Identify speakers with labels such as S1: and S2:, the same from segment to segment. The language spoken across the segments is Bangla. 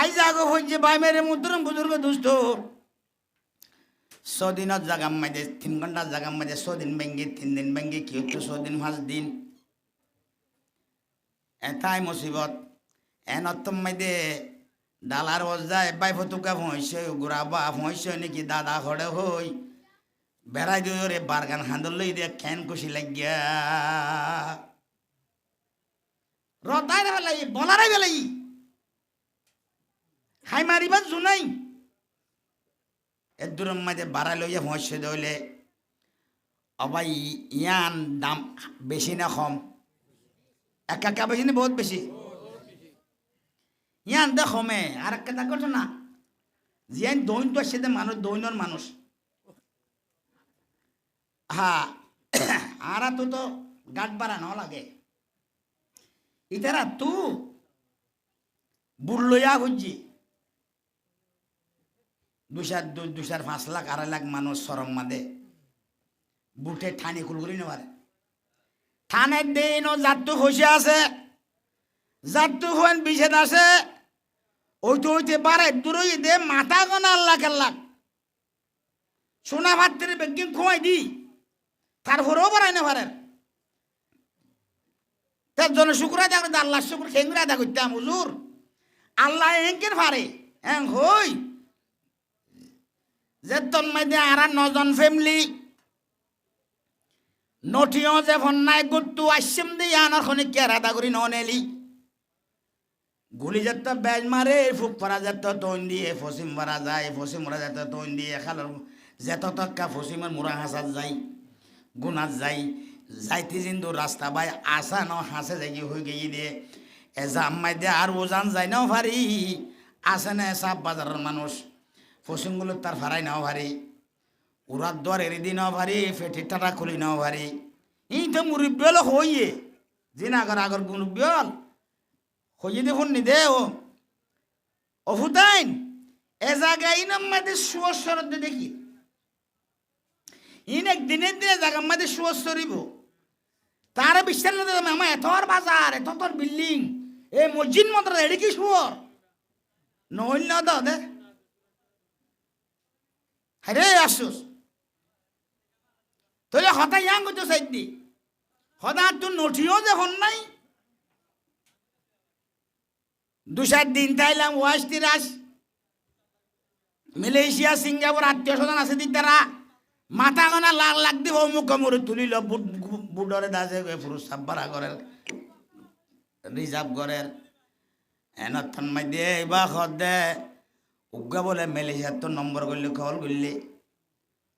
S1: আই জাগো হইছে ভাই মেরে মুদ্রম বুজুর্গ দুষ্ট ছদিনত জাগাম মাঝে 3 ঘন্টা জাগাম মাঝে 6 দিন ভেঙ্গে 3 দিন ভেঙ্গে কি হচ্ছে 6 দিন 5 দিন এটাই মুসিবত এনত্তম মাঝে ডালার অজায় বাই ফতুকা ভঁইছে গুড়া বা ভঁইছে নাকি দাদা হড়ে হই বেড়াই দিও রে বারগান হান্দল লই দিয়ে খেন খুশি লাগিয়া রতাই বেলাই বলারাই বেলাই হাই মারিবার জুনাই এর দূরের মাঝে বাড়াই লইয়া ভঁইছে দইলে অবাই ইয়ান দাম বেশি না কম একা বেশি না বহুত বেশি ইয়ান দে কমে আর একটা করছো না জিয়ান দৈন তো আসছে মানুষ দৈনর মানুষ হ্যাঁ আর তো গাট বাড়া ন লাগে ইতারা তু বুড় লইয়া খুঁজছি 2.5 লাখ 2.5 লাখ মানুষ সরম মাদে বুটে ঠানি কুলগুলি নেবার থানের দিন ও যাত্তু হইসে আছে যাত্তু হইন বিষেদ আছে ওইতে হইতে পারে দূরই দে মাথা গোনা লাখ সোনা ভাতের বেগিন খুয়াই দি তারপরেও বাড়াই না পারেন তার জন্য শুক্র আদা করতে আল্লাহ শুক্র খেঙ্গুর আদা করতাম হুজুর আল্লাহ এঁকের পারে হ্যাঁ হই যে তন্মাইদে আর 9 জন ফ্যামিলি নটিও যে ভন্নায় গুট্টু আসছেন দিয়ে আনার খনি কেয়ার আদা করি নেলি গুলি যেত বেজ মারে ফুক পরা যেত তৈন দিয়ে ফসিম মারা যায় ফসিম মরা যেত তৈন দিয়ে খালার যেত তক্কা ফসিমের মুরা হাসাত যায় গুনাত যায় যাইতে কিন্তু রাস্তা বাই আসা ন হাসে যাই হয়ে গিয়ে দিয়ে এজা আম্মাই দিয়ে আর ওজান যায় নাও ভারি আসে না সাপ বাজারের মানুষ ফসিমগুলো তার ফারাই নাও ভারি উড়ার দর এরি দি নাও ভারি ফেটি টাটা খুলি নাও ভারি ই তো মুরব্বিয়ল হইয়ে জিনাগর আগর মুরব্বিয়ল হইয়ে দেখুন নি দে ও হুতাইন এ জায়গায় ইনাম মাদের সুয়স্বর দেখি ইন একদিনের দিনে জায়গা মাদের সুয়স্বরিব তারা বিশ্বাস না দেবে আমার এত আর বাজার এত তোর বিল্ডিং এ মসজিদ মতো এড়ি কি শুয়র নহল না দাও দে হরে আসুস তোলে হঠাৎ ইয়াং করছো সাইড দি হঠাৎ তোর নঠিও যখন নাই 2-4 দিন তাইলাম ওয়াশ তিরাস মালয়েশিয়া সিঙ্গাপুর আত্মীয় স্বজন আছে দি তারা মাথা গোনা লাখ দিব মুখ মরে তুলিল বুডরে দাসে পুরুষ সাব্বারা ঘরের রিজার্ভ ঘরের এনথন মাই দিয়ে এইবা খদ দে উগা বলে মালয়েশিয়ার তো নম্বর করলে খবর করলি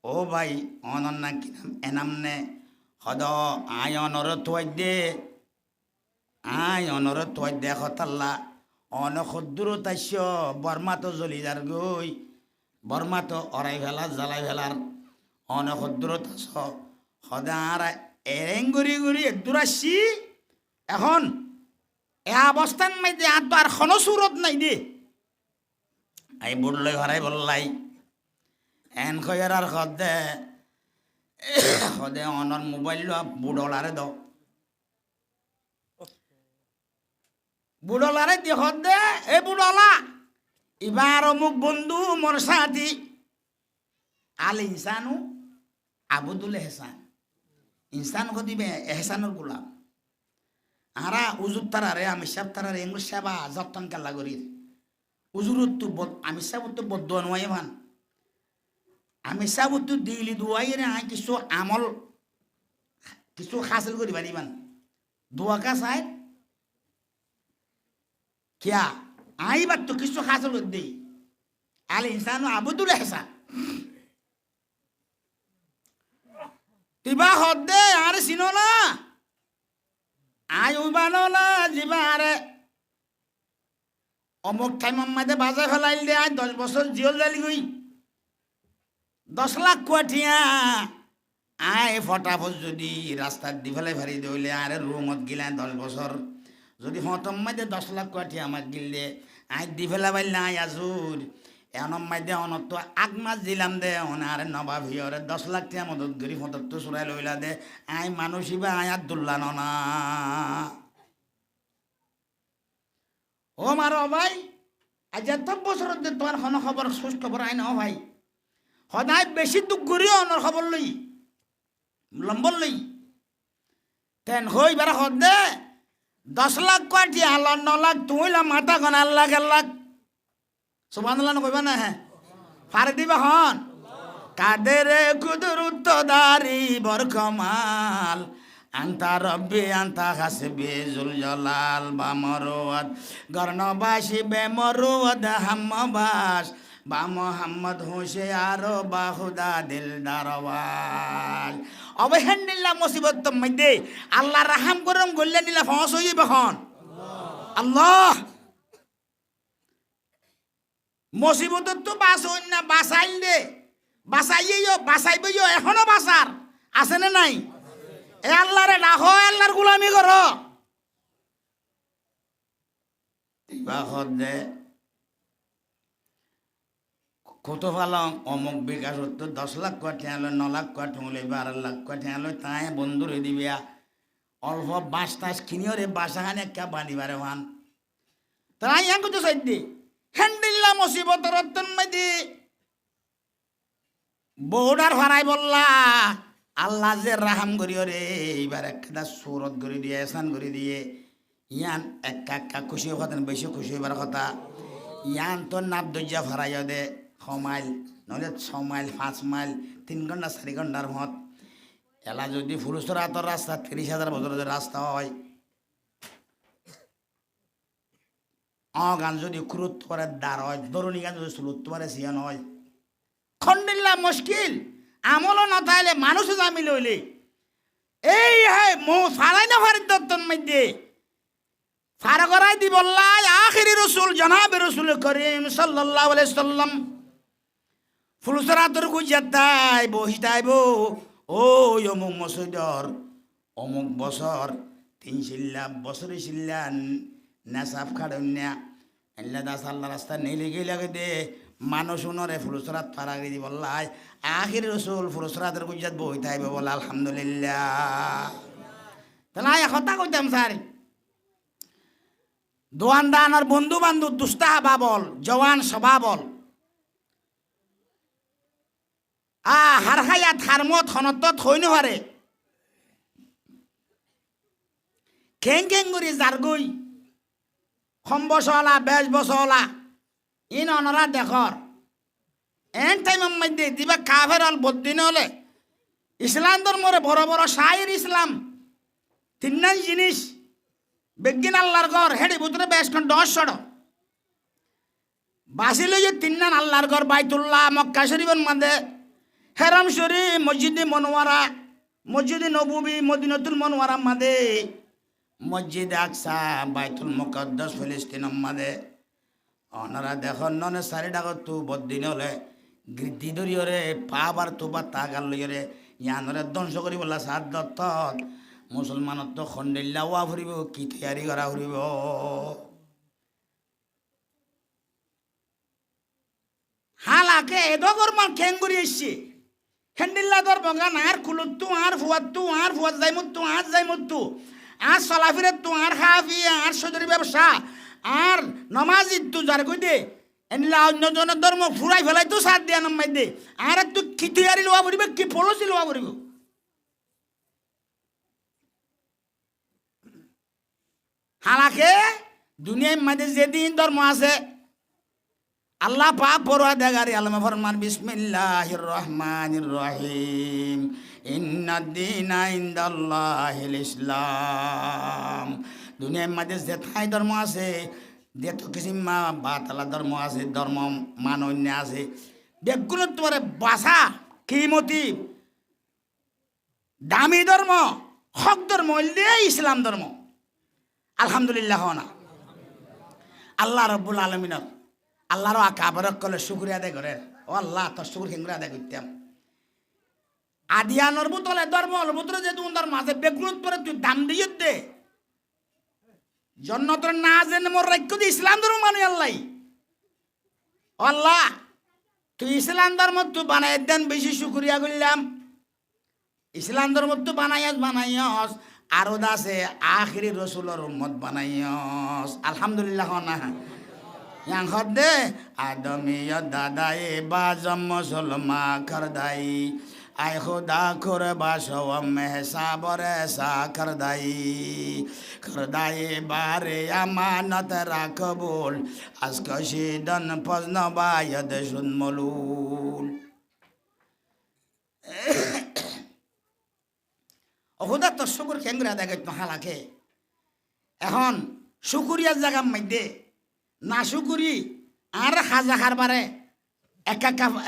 S1: ও ভাই অনর না কি নাম এনাম নে হদ আয় অনর থই দে আয় অনর থই দে খতাল্লা অন খদ্দুর তাইছ বর্মা তো জ্বলি যার গই বর্মা তো অরাই ফেলার জ্বালাই ফেলার অন খদ্দুর তাছ সদা আর এরেং গুড়ি গুড়ি দূর আসছি এখন এ অবস্থান মাই দে আর তো আর কোনো সুরত নাই দে আই বুড়লাই ঘরাই বললাই এন খয়ার আর খদে খদে অনর মোবাইল বুড়লারে দাও বুড়লারে দি খদে এ বুড়লা এবার অমুক বন্ধু মোর সাথী আল ইনসানু আবুদুল এহসান ইনসান দিবে এহসানুর গোলাম আরা উজুর তারারে আমি সাব তারারে এগুলো সেবা যত্ন কাল্লা করি উজুরত তো আমি সাব তো বদ্ধ নয় মান আমি সাব তো দিলি দুয়াই রে আই কিছু আমল কিছু হাসিল করি পারিবান দুয়াকা চাই কিয়া আইবার তো কিছু হাসিল করে দেই আল ইনসানু আবুদুল এহসান তিবা হদে আর চিনো না আই উবানো না যিবা আরে অমুক টাইম মাঝে বাজার ফেলাইল দে আজ 10 বছর জিওল জালি গই 10 লাখ কোটিয়া আয় ফটাফট যদি রাস্তার দি ফেলাই ফারি দইলে আরে রুমত গিলা 10 বছর যদি হতম মাঝে 10 লাখ কোটিয়া আমার গিললে আই দি ফেলা বাইল না আজুর এনম মাইদে অনত আগ মাছ দিলাম দে অনারে নবাব হিয়রে 10 লাখ টাকা মদত গরি ফটত তো চুরাই লইলা দে আই মানুষিবা আই আব্দুল্লাহ না ও মারো ভাই আজ এত বছর তোমার হন খবর সুস্থ খবর আই ন ভাই সদায় বেশি দুঃখ করিও অনর খবর লই লম্বর লই তেন হই বারা হদে 10 লাখ কোটি আল্লাহ 9 লাখ তুইলা মাথা গন আল্লাহ আল্লাহ সুবহানাল্লাহ কইবা না হ্যাঁ ফারে দিবা হন কাদের কুদরত দারি বরকমাল আন্তা রব্বি আন্তা হাসবি জুল জালাল বামরওয়াত গর্ণবাসী বেমরওয়াত হাম্মাবাস বা মোহাম্মদ হুশিয়ার বা খুদা দিলদার ওয়াল অবহেন্নিল্লা মুসিবত মধ্যে আল্লাহ রাহাম করম গল্লা নিলা ফস হই বখন আল্লাহ মুসিবত তো বাস হই না বাসাইল দে বাসাইও বাসাইবইও এখনো বাসার আছে না নাই এ আল্লাহ রে ডাকো আল্লাহর গোলামি করো দিবা হদে কত ফালং অমুক বিকাশ তো 10 লাখ কোটি আলো 9 লাখ কোটি হলে 12 লাখ কোটি আলো তাই বন্ধুরে দিবিয়া অল্প বাস টাস কিনিও রে বাসাখানে একটা বানিবারে হান তাই ইয়াং কত সাইদি হ্যান্ডিল্লা মুসিবত রতন মাইদি বউডার ফারাই বললা আল্লাহ যে রাহাম করিও রে এইবার একটা সুরত করে দিয়ে এসান করে দিয়ে ইয়ান একা খুশি হতেন বেশি খুশি হইবার কথা ইয়ান তো নাপ দইয়া ফারাইও দে 6 মাইল নহলে 6 মাইল 5 মাইল 3 ঘন্টা 4 ঘন্টার মত এলা যদি ফুলসরা তোর রাস্তা 30,000 বছরের রাস্তা হয় গান যদি খুরুত করে দাঁড় হয় দরুনি গান যদি সুলুত পারে সিয়ান হয় খন্ডিল্লা মুশকিল আমলও না তাইলে মানুষ জামিল হইলে এই হ্যাঁ মো ফারাই না ফারিদ দত্তন মধ্যে ফারা করাই দি বললাই আখিরি রসুল জনাব রসুল করিম সাল্লাল্লাহু আলাইহি সাল্লাম ফুলসরা তোর গুজাতাই বহিতাইব ও অমুক মসজিদর অমুক বছর 3 শিল্লা বছরে শিল্লা নেশাব খাড়ন্যা এল্লা দাস আল্লাহ রাস্তা নেলে গেলে দে মানুষ উনরে ফুলসরাত ফারাগি দি বললাই আখির রসুল ফুলসরাতের গুজাত বহিতাইব বল আলহামদুলিল্লাহ তাই কথা কইতাম স্যার দোয়ানদান বন্ধু বান্ধব দুস্তাহ বাবল জওয়ান সবাবল হার হায়াত হারমত হনত হইন হারে খেং খেং করি জারগুই কম বছলা 20 বছলা ইন অনরা দেখর এন টাইমের মধ্যে দিবা কাফের হল বদিন হলে ইসলাম ধর্মরে বড় বড় শায়ের ইসলাম 3 জিনিস বেগিন আল্লাহর ঘর হেডি ভিতরে বেশ 10 বাসিল 3 আল্লাহর ঘর বাইতুল্লাহ মক্কা শরীফের মধ্যে হেরাম শরীফ মসজিদে মনোয়ারা মসজিদে নববী মদিনাতুল মনোয়ারা মধ্যে মসজিদ আকসা বাইতুল মুকদ্দাস ফিলিস্তিনের মধ্যে ওনারা দেখুন ননে 4 টাকা তু বদিন হলে গৃদ্ধি ধরিয়রে পাবার তুবা তাগার লইরে ইয়ানরে ধ্বংস করি বলা সাত দত্ত মুসলমানত তো খন্ডিল্লা ওয়া ফুরিব কি তৈয়ারি করা ফুরিব হালাকে এদগর মান খেঙ্গুরি এসছে হেন্ডিল্লা দর বগান আর খুলুত্তু আর ফুয়াত যাইমুত্তু আর যাইমুত্তু আর চলাফিরে আর খাফি আর সদরি ব্যবসা আর নমাজি তু যার কই দে এনলা অন্য জনের ধর্ম ফুরাই ফেলাই তো সাথ দিয়া নামাই দে আর তুই কি তৈয়ারি লওয়া পড়িবে কি পলসি লওয়া পড়িব হালাকে দুনিয়ার মধ্যে যেদিন ধর্ম আছে আল্লাহ পাক পরওয়ারদিগারে আলম ফরমান বিসমিল্লাহির রহমানির রহিম ইন্নাদ-দীনা ইনদাল্লাহিল ইসলাম দুনিয়ার মধ্যে যেথায় ধর্ম আছে যেত কিসিম বাতালা ধর্ম আছে ধর্ম মানন্য আছে বেগুলো তোমার বাসা কিমতি দামি ধর্ম হক ধর্ম ইসলাম ধর্ম আলহামদুলিল্লাহ না আল্লাহ রব্বুল আলমিনের আল্লাহর আকাবরক কলে শুকরিয়া আদায় করেন ও আল্লাহ তোর শুকুর হিংরা আদায় করতাম আদিয়ানোর বোতলে ধর্ম বোতলে যে তোমার ধর্ম আছে বেগুন পরে তুই দাম দিয়ে দে জন্নতর না জেনে মোর রাজ্য দিয়ে ইসলাম ধর্ম মানে আল্লাহ আল্লাহ তুই ইসলাম ধর্ম তুই বানাই দেন বেশি শুকরিয়া করলাম ইসলাম ধর্ম তুই বানাইস আরো দাসে আখিরি রসুলের উম্মত বানাইস আলহামদুলিল্লাহ না yang khode adamiyat dadai bazam musulma kardai ai khuda kur basawam sabare sa kardai bare amanat rakbul askashidan pazna bayad shunmulul khuda to shukur kengra dagat mahalake এখন শুকুরিয়ার জায়গার মধ্যে না শুকুরি আর খাজা খারবারে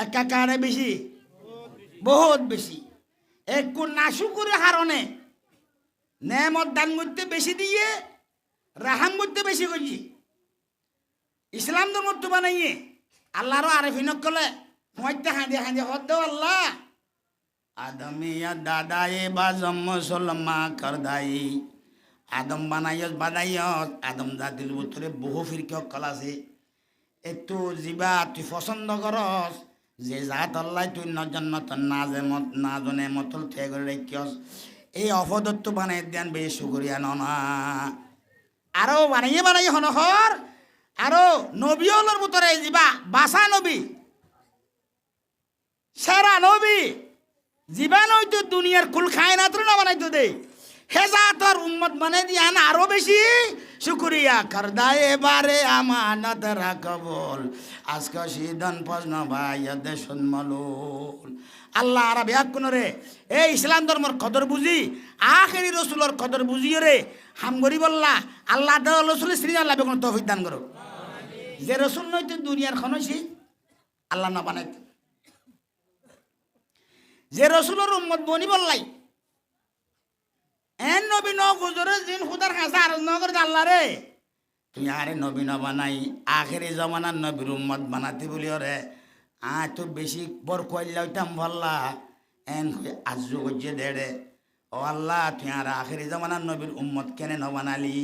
S1: একাকারে বেশি বহুত বেশি একটু না শুকুরের কারণে নেমত দান করতে বেশি দিয়ে রাহাম করতে বেশি করছি ইসলাম ধর্ম তো বানাইয়ে আল্লাহরও আরেফিনক কলে মধ্যে হাঁদে হাঁদে হদ আল্লাহ আদমিয়া দাদায়ে বা জন্ম সলমা করদাই আদম বানাইয়স আদম জাতির ভিতরে বহু ফিরক কল আছে একটু জিবা তুই পছন্দ করস যে জাত আল্লাহ তুই নজন্নত না জনে মতল থেকে করে রেখস এই অপদত্ত বানাই দেন বেশ শুকরিয়া না আরো বানাইয়ে হনহর আরো নবী হলোর ভিতরে জিবা বাসা নবী সেরা নবী জিবা নইতো দুনিয়ার কুল খায় না তো না বানাইতো দে হেজাতর উম্মত মানে দিয়ান আরো বেশি শুকরিয়া করদায়ে বারে আমানত রাখবল আজকে সিদন প্রশ্ন ভাইয়াদে শুনমলুল আল্লাহ আরব এক কোন রে এই ইসলাম ধর্মর কদর বুঝি আখেরি রসুলর কদর বুঝিও রে হাম গরি বললা আল্লাহ রসুল শ্রী আল্লাহ বেগুন তৌফিক দান করো যে রসুল নইতে দুনিয়ার খনসি আল্লাহ না বানাইতে যে রসুলর উম্মত বনি বললাই এন নবী ন গুজরে জিন খুদার কাছে আরজ ন করে আল্লাহ রে তুই আরে নবী ন বানাই আখেরি জমানার নবীর উম্মত বানাতে বলি রে তো বেশি বর কইলা হইতাম ভাল্লা এন আজু গজ্জে দেড়ে ও আল্লাহ তুই আর আখেরি জমানার নবীর উম্মত কেনে ন বানালি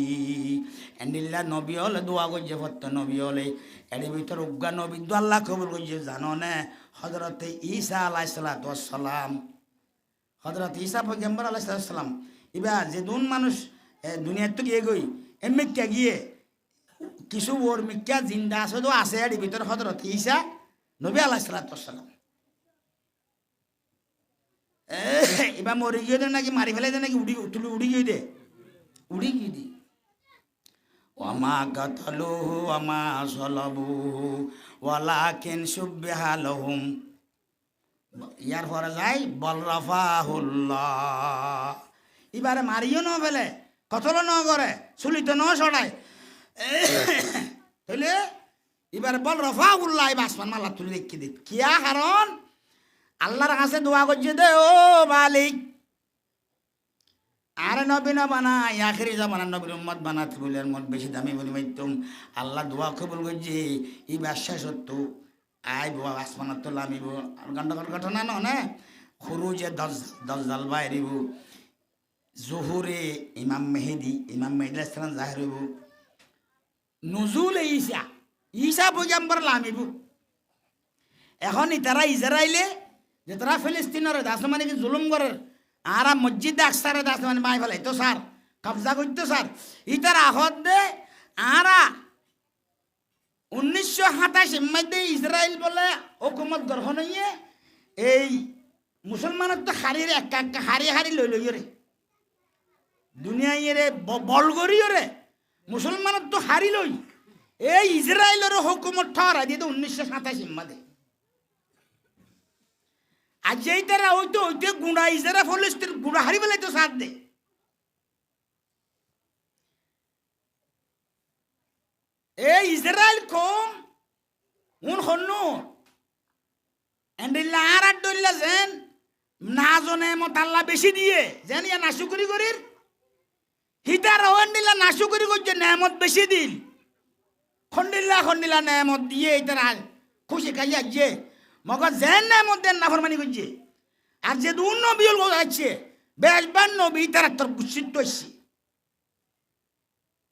S1: এন্ডিল্লা নবী হলে দোয়া গজ্জে ফত্ত নবী হলে এর ভিতর উজ্ঞা নবী দু আল্লাহ কবুল গজ্জে জানো নে হজরতে ঈসা আলাইহিসসালাম হজরত ঈসা পয়গম্বর আলাইহিসসালাম এবার যে দুন মানুষ দুনিয়ার তো গিয়ে গই এমনিকা গিয়ে কিছু ওর মিক্কা জিন্দা আছে তো আছে এর ভিতর হজরত ঈসা নবী আলাইহিসসালাম এবার মরে গিয়ে দেন নাকি মারি ফেলে দেন নাকি উড়ি গিয়ে দে উড়ি গিয়ে দি ওয়ামা কাতালুহু ওয়ামা সালাবুহু ওয়ালাকিন শুববিহা লাহুম ইয়ার পরে যাই বল রাফাহুল্লাহ এবারে মারিও ন ফেলে কতল ন করে চুলিত ন সরায় তাহলে এবারে বল রাফাহুল্লাহ আসমান মাল্লা তুলি রেখে দিত কিয়া কারণ আল্লাহর কাছে দোয়া করছে দে ও মালিক আরে নবী না বানাই আখেরি জামানার নবীর উম্মত বানাতে বলে এর মত বেশি দামি বলি মাইতুম আল্লাহ দোয়া কবুল করছে এই ব্যবসা সত্য আই বাবা আসমানত তো লামিব আর গন্ডগোল ঘটনা না খুরুজে দজ্জাল বাইরিব জোহরে ইমাম মেহেদি ইসলাম জাহির হইব নজুল ঈসা পয়গম্বর লামিব এখন তারা ইসরায়েলে যে তারা ফিলিস্তিনের দাস মানে কি জুলুম করে আর মসজিদে আকসারে দাস মানে মাই ফেলাই তো স্যার কবজা করতো স্যার ইতার আহত দে আরা 1927 মধ্যে ইসরায়েল বলে হুকুমত গ্রহণ হইয়ে এই মুসলমানের তো হারিয়ে হারি লই রে দুনিয়ায় রে বল করিও রে মুসলমানের তো হারি লই এই ইসরায়েলের হুকুমত ঠরা দিয়ে 1927 মধ্যে আজ এই তারা ওইতে গুঁড়া ইসরা ফলিস্তিন গুঁড়া হারি বেলাই তো সাথ দে এই ইসরায়েল কম উন হন্নু এন্ডিল্লা আর আড্ডল্লা যেন না জনে মত আল্লাহ বেশি দিয়ে যেন ইয়া নাশুকরি করির হিতার ওন্ডিল্লা নাশুকরি করছে নেমত বেশি দিল খন্ডিল্লা নেমত দিয়ে ইতারা খুশি খাইয়া যে মগর যেন নেমত দেন নাফরমানি করছে আর যে দুন নবী আছে বেশবার নবী তারা তোর গুচ্ছিত হচ্ছে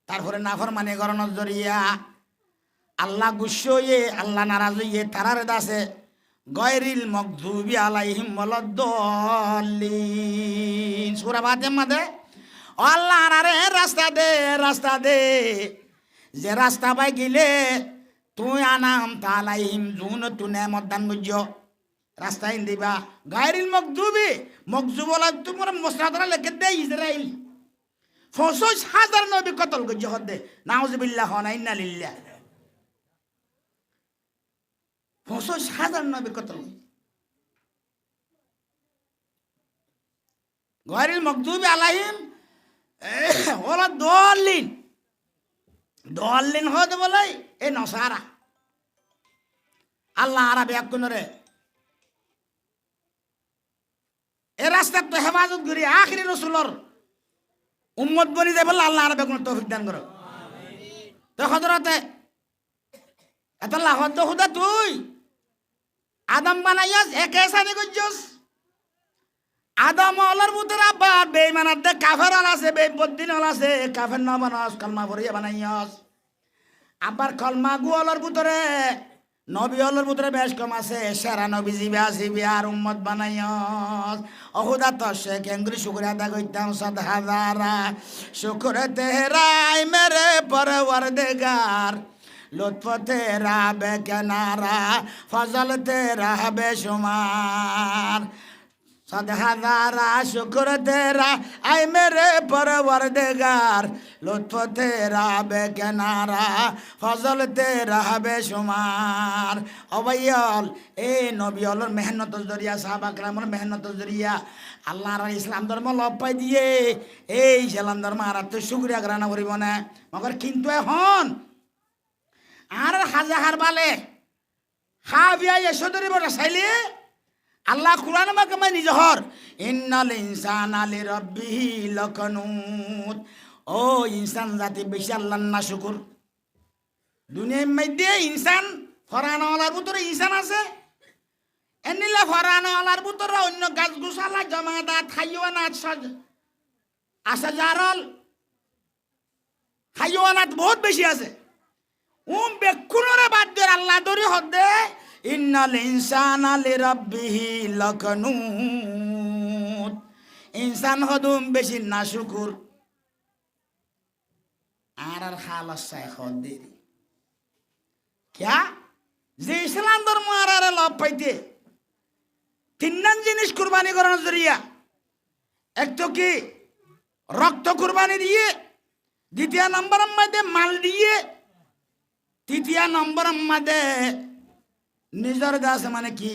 S1: তারপরে নাফরমানি করানোর জরিয়া আল্লাহ গুস্স হইয়ে আল্লাহ নারাজ হইয়ে তারার দাসে গয়রিল মগদুবি আলাইহিম ওয়ালাদ্দাল্লিন সূরা ফাতিহা দে আল্লাহ আরে রাস্তা দে যে রাস্তা পাই গেলে তুই আনাম তালাইহিম জুন তুনে মদান বুঝ রাস্তায় দিবা গায়রিল মকদুবি মকজুব হল তোমার মুসরাদরা লেখে দে ইসরাইল ৫০,০০০ নবী কতল গজ্জ হদে নাউজুবিল্লাহ না ইন্না লিল্লাহ ৫০,০০০ নবী কতল গায়রিল মকদুবি আলাইহিম ওলা দলিন হতে বলে এই নসারা আল্লাহ আরবে এক রে এ রাস্তার তো হেফাজত করি আখিরি রসুলর উম্মত বনি যায় বলে আল্লাহ আরবে কোনো তৌফিক দান করো তো হজরতে এত লাহত হুদা তুই আদম বানাইয়াস একে সানি করছস আদম আল্লাহর ভিতরে আবার বেঈমানার দে কাফের আল আছে বেঈবদ্দিন আল আছে কাফের না বানাস কলমা পড়িয়া বানাইয়াস আবার কলমা গু আল্লাহর ভিতরে নবী আল্লাহর ভিতরে বেশ কম আছে সেরা নবী জিবে আসিবি আর উম্মত বানাইয়াস অহুদা তো শেখ এঙ্গুরি শুকরিয়া আদা করতাম ৭০০০ শুকর তেহরাই মেরে পরওয়ারদিগার লুৎফ তেরা বেকেনারা ফজল তেরা বেশুমার ৭০০০ শুকর তেরা আই মেরে পরওয়ারদিগার লুৎফ তেরা বেকেনারা ফজল তেরা বেশুমার অবৈয়ল এ নবী আল্লাহর মেহনতের জরিয়া সাহাবা কেরামের মেহনতের জরিয়া আল্লাহর ইসলাম ধর্ম লভ পাই দিয়ে এই ইসলাম ধর্ম আর তো শুকরিয়া গ্রহণ করিব না মগর কিন্তু এখন আর হাজার বালে হাবিয়া এসো ধরিব চাইলে আল্লাহ কুরআন মাকে মানে নিজহর ইন্নাল ইনসানা লিরাব্বিহি লাকানুত ও ইনসান জাতি বেশি আল্লাহর না শুকর দুনিয়ার মধ্যে ইনসান ফরানওয়ালার ভিতরে ইনসান আছে এনিলা ফরানওয়ালার ভিতরে অন্য গাছ গুছালা জমাদাত হাইওয়ানাত আসা জারল হাইওয়ানাত বহুত বেশি আছে বেকুনরে বাদ দিয়ে আল্লাহ দরি হদে ইন্নাল ইনসানা লিরাব্বিহি লাকানুত ইনসান হদুম বেশি না শুকুর আর হাল আছে হদে ক্যা যে ইসলাম ধর্ম আর লাভ পাইতে তিনজন জিনিস কুরবানি করানোর জরিয়া এক তো কি রক্ত কুরবানি দিয়ে দ্বিতীয় নম্বরের মধ্যে মাল দিয়ে তৃতীয় নম্বরের মধ্যে নিজের দাস মানে কি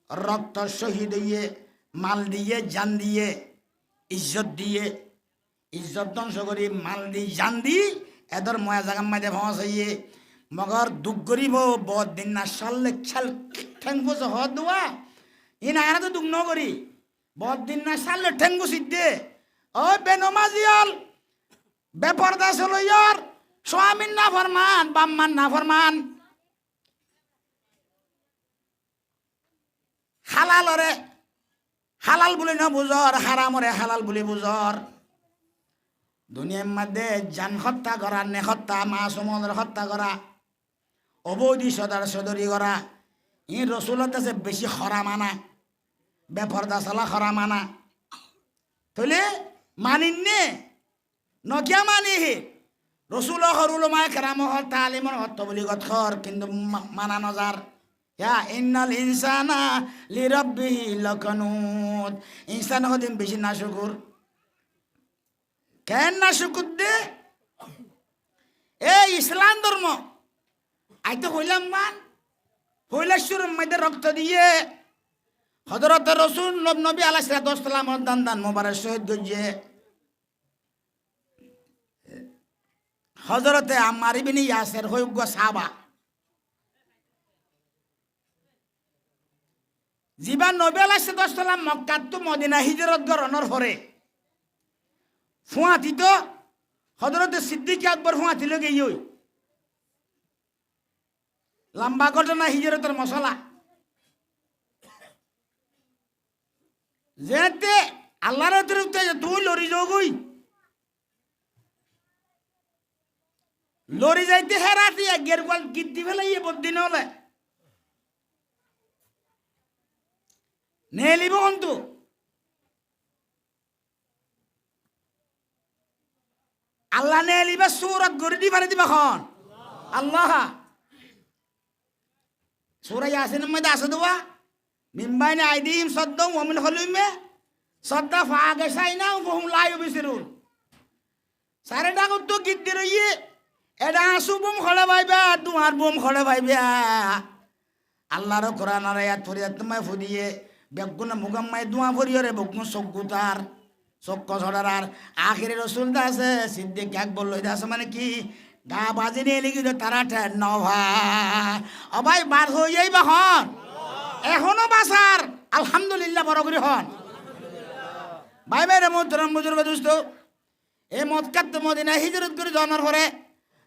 S1: রক্ত শহীদ দিয়ে মাল দিয়ে জান দিয়ে ইজ্জত ধ্বংস করি মাল দি জান দি এদের ময়া জাগার মধ্যে ভাঁস হইয়ে মগর দুঃখ করিব বহুত দিন না সাল ছাল ঠেং বসে হদ দেওয়া ই না তো দুঃখ ন করি বহুত দিন না সাল ঠেং বসি দে ও বেনমাজিয়াল বেপরদা চলইয়ার স্বামীর না ফরমান বাম্মান না ফরমান হালালরে হালাল বলে না বুঝর হারামরে হালাল বলে বুঝর দুনিয়ার মধ্যে জান হত্যা করা নে হত্যা মা সমুদ্র হত্যা করা অবৈধ সদার সদরি করা ই রসুলত আছে বেশি খরা মানা বেপরদা চলা খরা মানা তাহলে মানিন নে নকিয়া মানি রসুল হরুল মায় কেরাম হর তালিমর হত্য বলি গথর কিন্তু মানা নজার ইয়া ইন্নাল ইনসানা লিরাব্বিহি লাকানুত ইনসান হদিন বেশি না শুকুর কেন না শুকুর দে এই ইসলাম ধর্ম আইতো হইলাম মান হইলাশ্বরের মধ্যে রক্ত দিয়ে হযরত রাসূল নবী আলাইহিস সালাম দান মোবারক শহীদ গজে হযরতে আম্মার ইবনে ইয়াসির হইগ সাহাবা জীবন নবী আলাইহিস সালাম মক্কা তো মদিনা হিজরত করানোর পরে ফুয়াতি তো হযরতে সিদ্দিক আকবর ফুয়াতি লগে ইই লম্বা ঘটনা হিজরতের মশলা যেতে আল্লাহর অতিরিক্ত তুই লরি যোগই লরি যাইতে হেরাতি গের গোল গিদ্দি ফেলাইয়ে বদিন হলে নেলিব অন্তু আল্লাহ নেলিবা সুরত গরি দি পারে দিবা খন আল্লাহ সূরা ইয়াসিনের মধ্যে আছে দোয়া মিম্বাইনে আইদিহিম সদ্দম ওয়া মিন খলুইমে সদ্দা ফাগাশাইনা ওহুম লা ইউবসিরুন সারে ডাকত তো গিদ্দি রইয়ে এটা আসু বুম খড়ে ভাইবা তোমার বুম খড়ে ভাইবা আল্লাহর কোরআনের আয়াত ফরিয়াত তোমায় ফুদিয়ে বেগুনা মুগাম্মায় দোয়া ফরিয়রে বকুন সগ্গুতার চক্ক ছড়ার আখিরে রসুল দাসে সিদ্দিক এক বললো দাসে মানে কি গা বাজি নিয়ে লিখি তারা ঠেন নভা ও ভাই বার হইয়াই বা হন এখনো বাসার আলহামদুলিল্লাহ বড় করে হন ভাই ভাই রে মোহতরম বুজুর্গ দোস্ত এই মক্কাত মদিনা হিজরত করে যাওয়ার পরে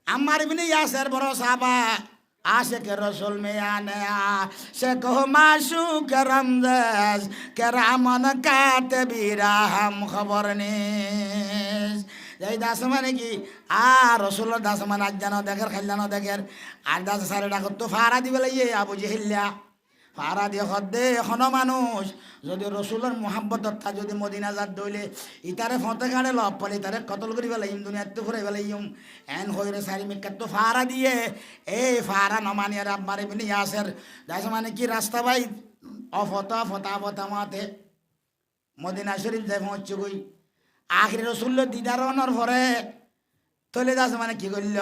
S1: আম্মার ইবনে ইয়াসির বড় সাহাবা আশিক রসুল में आने से कहो माशूक रमज़ কেরামান কাতিবিরা হাম খবর নিস এই দাস মানে কি আর রসুলের দাস মানে আজ জানো দেখের খাইলানো দেখের আর দাস সারে ডাকত তো ফারা দিবে লাইয়ে আবু জেহিল্লা ফারা দিয়ে হদ্দে এখনো মানুষ যদি রসুলের মোহাব্বতটা যদি মদিনা যাত দইলে ইতারে ফতে কাড়ে লব পলে ইতারে কতল করি বেলাইম দুনিয়াতে ফুরাই বেলাইম এন হইরে সারি মিকাত তো ফারা দিয়ে এই ফারা নমানি আর আব্বার ইবনে ইয়াসির দাস মানে কি রাস্তা ভাই অফতা মাতে মদিনা শরীফ যাই পৌঁছে গই আখির রসুল্ল দিদার অনর পরে তলে দাস মানে কি করল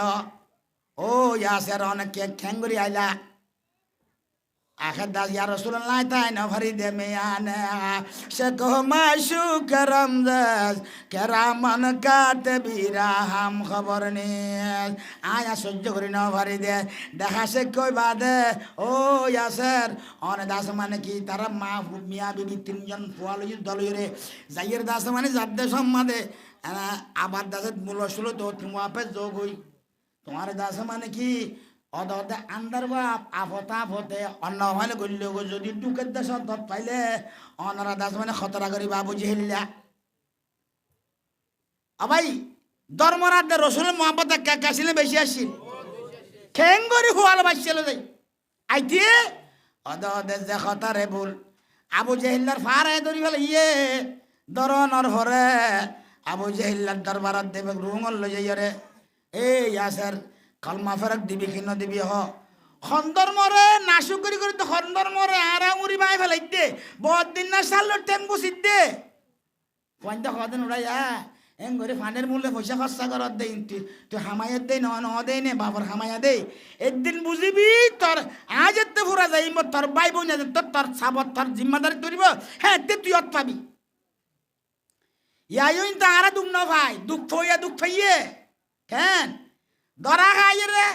S1: ও ইয়াসির অনেক খ্যাঙ্গুরি আইলা আখের দাস ইয়া রাসূলুল্লাহ তাই না ফরিদে মিয়ানে সে কহ মাশুক রমজাস কেরামান কাতিবিরা হাম খবর নিস আয়া সহ্য করি না ফরিদে দেখা সে কই বাদে ও ইয়াসির অনে দাস মানে কি তারা মা মিয়া বিবি তিনজন ফুয়ালই দলইরে যাইয়ের দাস মানে যাদ্দে সম্মাদে আবার দাসের মূল শুলো তো তুমি আপে যোগ হই তোমার দাস মানে কি অদে আন্দার বাপ আফতে অন্য ভালো করলে যদি টুকের দেশ দত পাইলে অনারা দাস মানে খতরা করি বাবু জেহেলিলা ভাই ধর্মরাজ্যে রসুলের মহাব্বত কাশিলে বেশি আসছিল খেঙ্গরি হুয়াল বাসছিল যাই আইতে অদে যে খতরে ভুল আবু জেহিল্লার ফারায় ধরি ফেলে ইয়ে দরনর হরে আবু জেহিল্লার দরবারত দেবে রুমল লই যাইরে এই ইয়াসির কলমা ফেরক দিবি কি না দিবি খন্দর মরে নাশু করি করি তো খন্দর মরে আরামুরি মাই ফেলাইতে বহুত দিন না সাল্লোর টেম্পু সিদ্ধে পয়েন্ট কদিন উড়াইয়া এম করে ফান্ডের মূল্যে পয়সা খরচা করার দেই তুই হামাইয়ার দেই ন দেই নে বাবার হামাইয়া দেই একদিন বুঝিবি তোর আজ এতে ফুরা যাইব তোর বাই বোন তোর সাবত তোর জিম্মাদারি তৈরিব হ্যাঁ তে তুই অত পাবি ইয়াই তো আরা দুঃখ ন ভাই দুঃখ হইয়ে কেন ধরা খাই রে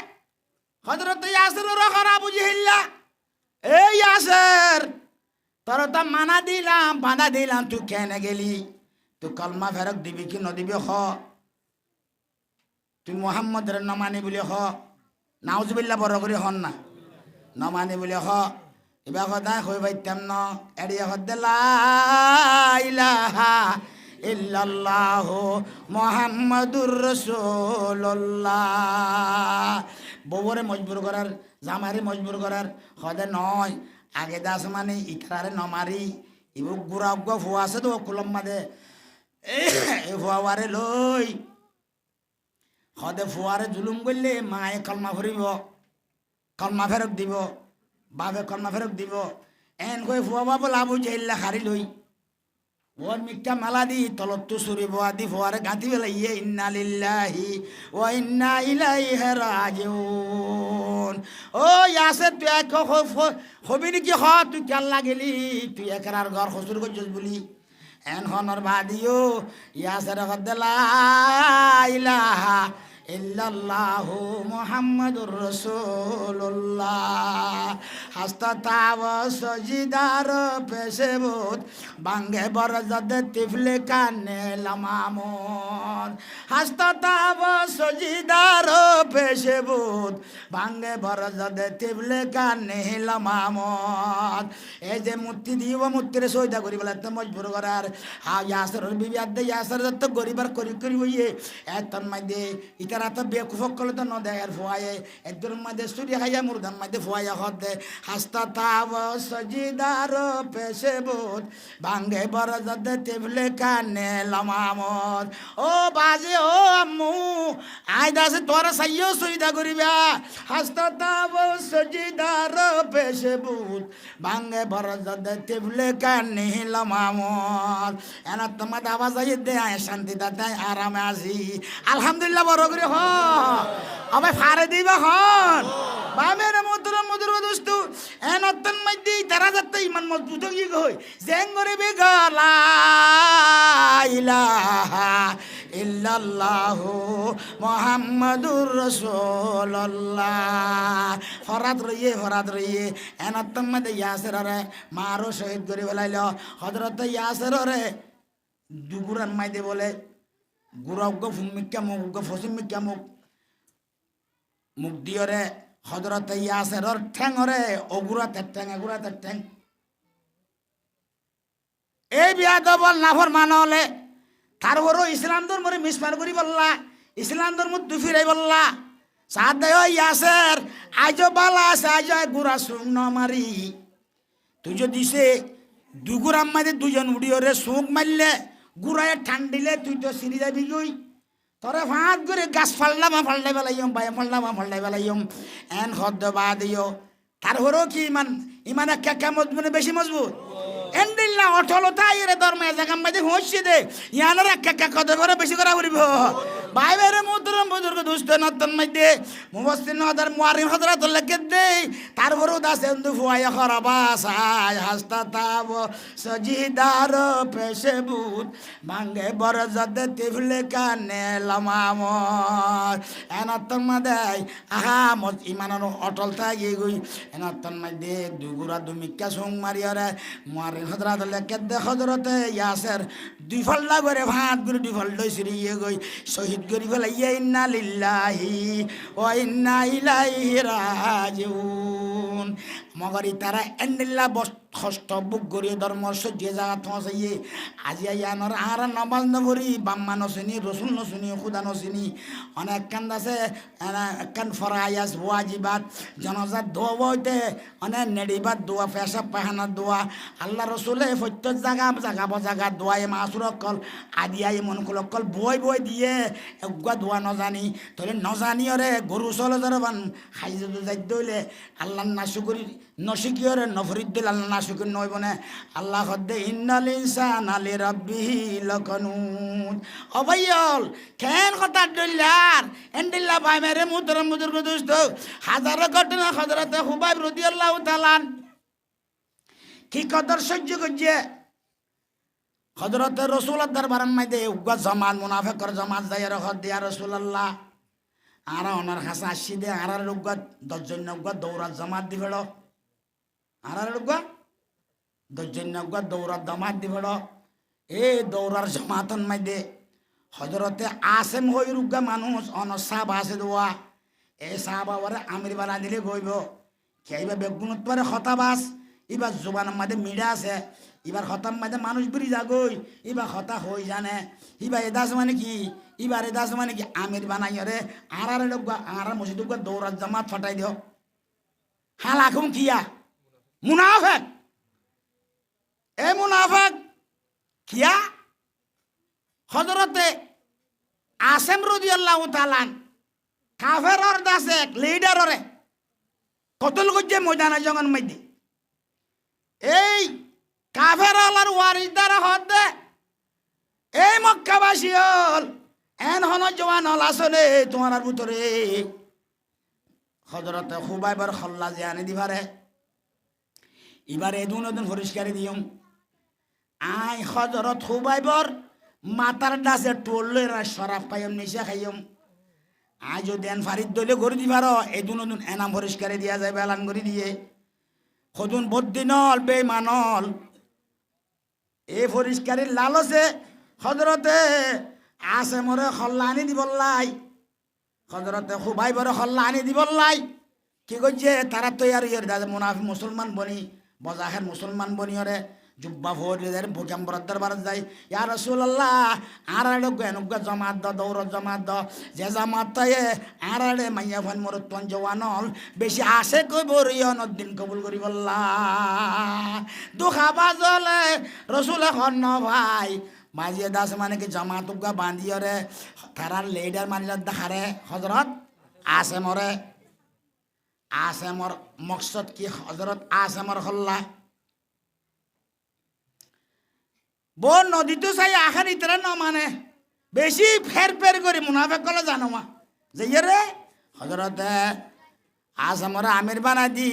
S1: হযরত ইয়াসির রহর আবু জেহিল্লা এই ইয়াসির তোর তো মানা দিলাম বাধা দিলাম তুই কেন গেলি তুই কলমা ফেরক দিবি কি নদিবি তুই মুহাম্মদের নমানি বলি নাউজুবিল্লাহ বড় করে হন না নমানি বলি এবার সদায় হয়ে পাইতাম ন এড়িয়ে হদ্দে লা ইলাহা ইল্লাল্লাহু মুহাম্মাদুর রাসূলুল্লাহ বউরে মজবুর করার জামারে মজবুর করার হদে নয় আগে দাস মানে ইকরারে নমারি ইবু গুড়া গো ফুয়া আছে তো কুলম মাদে এই ফুয়ারে লই হদে ফুয়ারে জুলুম করলে মায়ে কলমা ভরিব কলমা ফেরত দিব বাবে কলমা ফেরত দিব এন কই ফুয়া বাবু লাবু জেল্লা হারি লই ওর মিথ্যা মালা দি তলত সুরি বোয়া দি ফোয়ারে গাঁথি বেলা ইয়ে ইন্না লিল্লাহি ও ইন্না ইলাইহি রাজিউন ও ইয়াসির তুই এক হবি নাকি তুই কেল্লা গেলি তুই একরার ঘর হসুর করছিস বলি এন হনর বাদিও ইয়াসির হদ্দলা ইলাহা ইল্লাল্লাহু মুহাম্মাদুর রাসূলুল্লাহ হাস্তাতাব সজিদার পেশেবুত বাঙ্গে বরজদ তিফলে কানে লামামুন হাস্তাতাব সজিদার পেশেবুত বাঙ্গে বরজদ তিফলে কানে লামামুন এই যে মূর্তি দিব মূর্তিরে সইদা করি বলে তো মজবুর করার ইয়াসির বিবি আদে ইয়াসির তো গরিবার করি হইয়ে এতন মাইদে ইতারা তো বেকুফক করলে তো ন দেয়ার ফুয়ায়ে একদম মাঝে সুরি খাইয়া মুরদান মাঝে ফুয়াইয়া হদে হাস্তা তাব সজিদার পেশেবুত ভাঙ্গে বরজদ তিফলে কানে লামামত ও বাজে ও আম্মু আই দাসে তোরা সাইও সুবিধা করিবা হাস্তা তাব সজিদার পেশে বুত ভাঙ্গে বরজদ তিবলে কানি লমামত এনা তোমার আওয়াজ আই দে আয় শান্তি দাতে আরামে আসি আলহামদুলিল্লাহ বড় করে হ আবে ফারে দিবা হন বামের মধুর দোস্তু এনতন মধ্যে তারা যাতে ইমান মজবুত হয়ে গই জেঙ্গরে বেগলা ইলাহা ইল্লাল্লাহু মুহাম্মাদুর রাসূলুল্লাহ ফরাত রইয়ে এনতন মধ্যে ইয়াসির রে মারো শহীদ করে ফেলাইল হযরত ইয়াসির রে দুগুরান মাইদে বলে গুরাউগ ফুমিক্কা মুগ ফসিমিক্কা মুখ দিয়রে হযরত ইয়াসিরর ঠ্যাঙরে ওগুরাতে ঠ্যাং এই বিয়াদবল নাফরমান হলে তারপরও ইসলাম ধর্মরে মিসমার করি বললা ইসলাম ধর্ম দুফিরাই বললা সাদে ইয়াসির আজ বালা আছে আজ গুরা সুং ন মারি তুই যদি সে দুগুরাম মাঝে দুজন উড়িয়রে সুখ মারলে গুড়ায় ঠান্ডিলে তুই তো সিঁড়ি যাবি গই তোরে ভাত করে গাছ ফাল্লাই বেলাইম বাই ফাল্লাই বেলাইম এন হদ্দ বা দিও তারপরেও কি ইমান একটা মজবুত বেশি মজবুত এন্ডিল্লা অটলতা এর ধর্মে জাগাম মাঝে হচ্ছে দে ইয়ানের একটা কত করে বেশি করা উড়িব ভাই বেরে মুদ্র দুষ্ট নতন মাইতে মুফাসসির হযরত মুআরিখ হযরত লেখে দে তারপরেও দাস এন্দু ফুয়ায় খরাবাস আয় হাসতা তাব সজিদার পেশে বুত ভাঙ্গে বরজদ তিফলে কানে লমামর এনতন মাদে আহা মজ ইমানের অটলতা গই এনতন মাইতে দুগুরা দুমিক্কা সুং মারিয়ারে মুআরিখ হযরত লেখে দে হযরতে ইয়াসির দুই ফাল্লা করে ভাত করে দুই ফাল্লা সিরিয়ে গই শহীদ গরি ফেলাইয়া ইন্না লিল্লাহি ওয়া ইন্না ইলাইহি রাজিউন মগরি তারা এন্ডিল্লা কষ্ট বুক গরিয়ে ধর্ম সহ্য জায়গা থসাইয়ে আজি আয়ানোর আর নমাজ নভরি বাম্মা নসিনি রসুল নসিনি খুদা নসিনি অনেক কান্দ আছে কান ফরায়াস ওয়াজিবাত জনজাত দোয়া বইতে অনেক নেডিবাত দোয়া পেশাব পাহানা দোয়া আল্লাহ রসুলে প্রত্যেক জায়গা দোয়াই মাসুর কল আদিয়াই মন কল বই দিয়ে এগুয়া দোয়া নজানি তাহলে নজানিয়রে গরু চলে যারবান খাই যদি যাই দইলে আল্লাহ নাশুকরি নশিকিয়রে নফরিদ দিল আল্লাহ নাশুকুর নইব না আল্লাহ হদ্দে ইন্নাল ইনসানা লিরাব্বিহি লাকানুত অবাইল কেন কথা দইলার এন্ডিল্লা ভাই মেরে মুদর দোস্ত হাজার ঘটনা হযরত হুবাইব রাদিয়াল্লাহু তাআলা কি কদর সহ্য করছে হযরত রাসূলের দরবারের মধ্যে উগ্র জামাত মুনাফিকর জামাত যাইয়া রাখত দিয়া রাসূলুল্লাহ আর ওনার কাছে আসি দে আর উগ্র 10 জন উগ্র দৌড়া জামাত দিবেল আর উগ্র 10 জন উগ্র দৌড়া জামাত দিবেল এই দৌড়ার জামাতন মধ্যে হযরতে আসেম হই উগ্র মানুষ অন সাহাবা আছে দোয়া এই সাহাবা ওরে আমির বানা দিলে কইব কেইবা বেগুনত পরে খতাবাস এবার জোবানের মধ্যে মিড়া আছে এবার হতার মধ্যে মানুষ বেরি যাগই এবার হতা হই জানে এবার এদাস মানে কি এবার এদাস মানে কি আমির বানাই রে আর লোক আর মসজিদ দৌড়ার জামাত ফাটাই দিও হাল আখুম কিয়া মুনাফেক এ মুনাফেক কিয়া হযরতে আসেম রাদিয়াল্লাহু তাআলা কাফেরর দাসে লিডাররে কতল গজ্জে ময়দানে জঙ্গন মধ্যে এই কাফের আল্লাহর ওয়ারিসদার হদে এই মক্কাবাসী হল এন হন জওয়ান হল আসলে তোমার ভিতরে হযরত হুবাইবার খল্লা যে আনি দিবারে এবারে এদিন পরিষ্কারে দিও আই হযরত হুবাইবার মাতার ডাসে টোললে শরাফ পাইম নিশা খাইম আজ যদি এন ফারিদ দলে করে দিবার এদিন এনাম পরিষ্কারে দিয়া যায় বেলান করে দিয়ে সদুন বদিনল বেমানল এই পরিষ্কারের লালসে হযরতে আসেমরে খল্লা আনি দিবল্লাই হযরতে হুবাইবরে খল্লা আনি দিবল্লাই কি করছে তারা তৈয়ার ইয়ের দাদা মুনাফি মুসলমান বনি বজাহের মুসলমান বনিয়রে জুব্বা ফোরের ভোগাম্বর দরবার যাই ইয়া রাসূলুল্লাহ আরাড়ে গেনুগা জামাত দ দৌড় জামাত দ যে জামাত তায়ে আরাড়ে মাইয়া ফান মর তন জওয়ানল বেশি আসে কইব রিয়ন দিন কবুল করি বল্লা দুখা বাজলে রাসূল খন ভাই মাঝে দাস মানে কি জামাত উগা বান্ধিয়রে তারার লিডার মানিলা দেখারে হযরত আসে মরে আসামর মকসদ কি হজরত আসামর হল্লা বোন নদী তো চাই আখার ইতরা ন মানে বেশি ফের ফের করে মুনাফেক কলে জানো মা যে রে হজরতে আসামর আমির বানা দি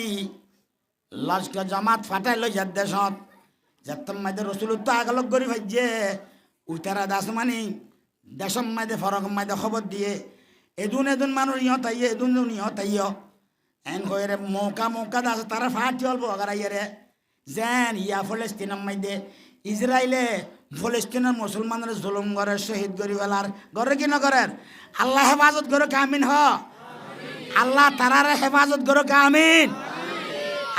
S1: লস্কর জমাত ফাটাই লই যার দেশত যাত্তম মাইদে রসুলত্ব আগলক করি ভাইজে উইতারা দাস মানি দেশম মাইদে ফরক মাইদে খবর দিয়ে এদুন এদুন মানুষ ইহত আইয়ে এদুন ইহত আইয় এন কইরে মৌকা দাস তারা ফাটি অল্প আগার আইয়ে যেন ইয়া ফলেস্তিনের মাইদে ইসরায়েলে ফলেস্তিনের মুসলমানের জুলুম করে শহীদ করি ফেলার করে কি নগরের আল্লাহ হেফাজত করো কামিন হ আল্লাহ তারারে হেফাজত করো কামিন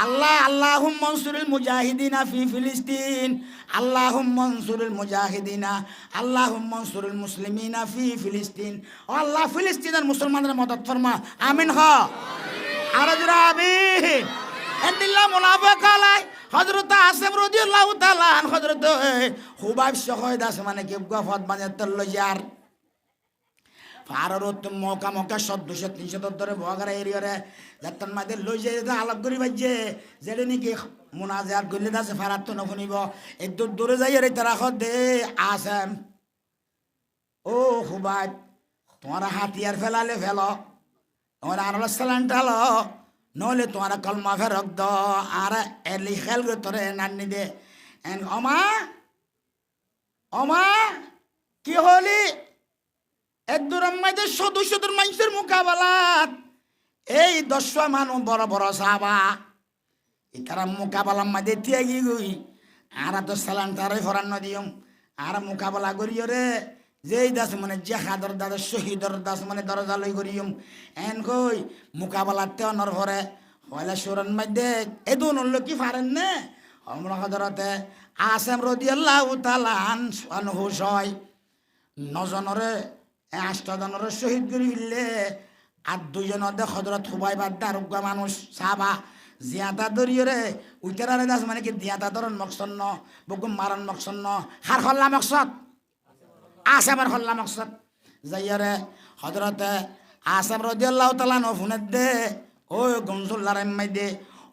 S1: আল্লাহ আল্লাহুম্মা আনসুরিল মুজাহিদিনা ফি ফিলিস্তিন আল্লাহুম্মা আনসুরিল মুজাহিদিনা আল্লাহুম্মা আনসুরিল মুসলিমিনা ফি ফিলিস্তিন ও আল্লাহ ফিলিস্তিনের মুসলমানদের মদদ ফরমা আমিন হ আর জোরে আমিন এন্দিল্লাহ মুনাফিক আলাই হযরত আসিম রাদিয়াল্লাহু তাআলা আন হযরত হুবাইব শহীদ আছে মানে কি গফত মানে তল্ল যার ফাররত মৌকা 200-300 ধরে বগারে এরিয়ারে যাতন মাদে লই যায় আলাপ করি বাজে যেলে নাকি মুনাজাত গলে দাসে ফারাত তো নফনিব একটু দূরে যাই রে তারা দে আসাম ও হুবাইব তোমার হাতিয়ার ফেলালে ফেলো তোমার আরলা সালান ঢালো নলে তোমার কলমা ফেরক দ আর এলি খেল করে তোরে নানি দে এন অমা কি হলি একদুর মাইদে সদস্যদের মানুষের মোকাবেলাত এই 10 মানুষ বড় বড় সাহাবা ইতারা মোকাবেলার মাঝে দিয়ে গই আর তো সালান তারাই ফরান দিয়ম আর মোকাবেলা করিও রে যেই দাস মানে জেহাদর দাস শহীদর দাস মানে দরজা লই করিম এন কই মোকাবেলাতে অনর ভরে হইলা সুরন মাঝে এদুন হলো কি পারেন নে আমরা হযরতে আসিম রাদিয়াল্লাহু তাআলা আনহু হয় 9 জনরে 8 জনের শহীদ করি ফেললে আর 2 জন হযরত হুবাইব দারুগা মানুষ সাহাবা জিয়াদা দরিয়ে রে উইতারে দাস মানে কি জিয়াদা দরন মকসদ ন বকুম মারন মকসদ ন হার হল্লা মকসদ আসামের হল্লা মকসদ যাইয়ারে হযরতে আসিম রাদিয়াল্লাহু তাআলা নো ফোনে দে ও গমজুল্লাহ রাম্মাই দে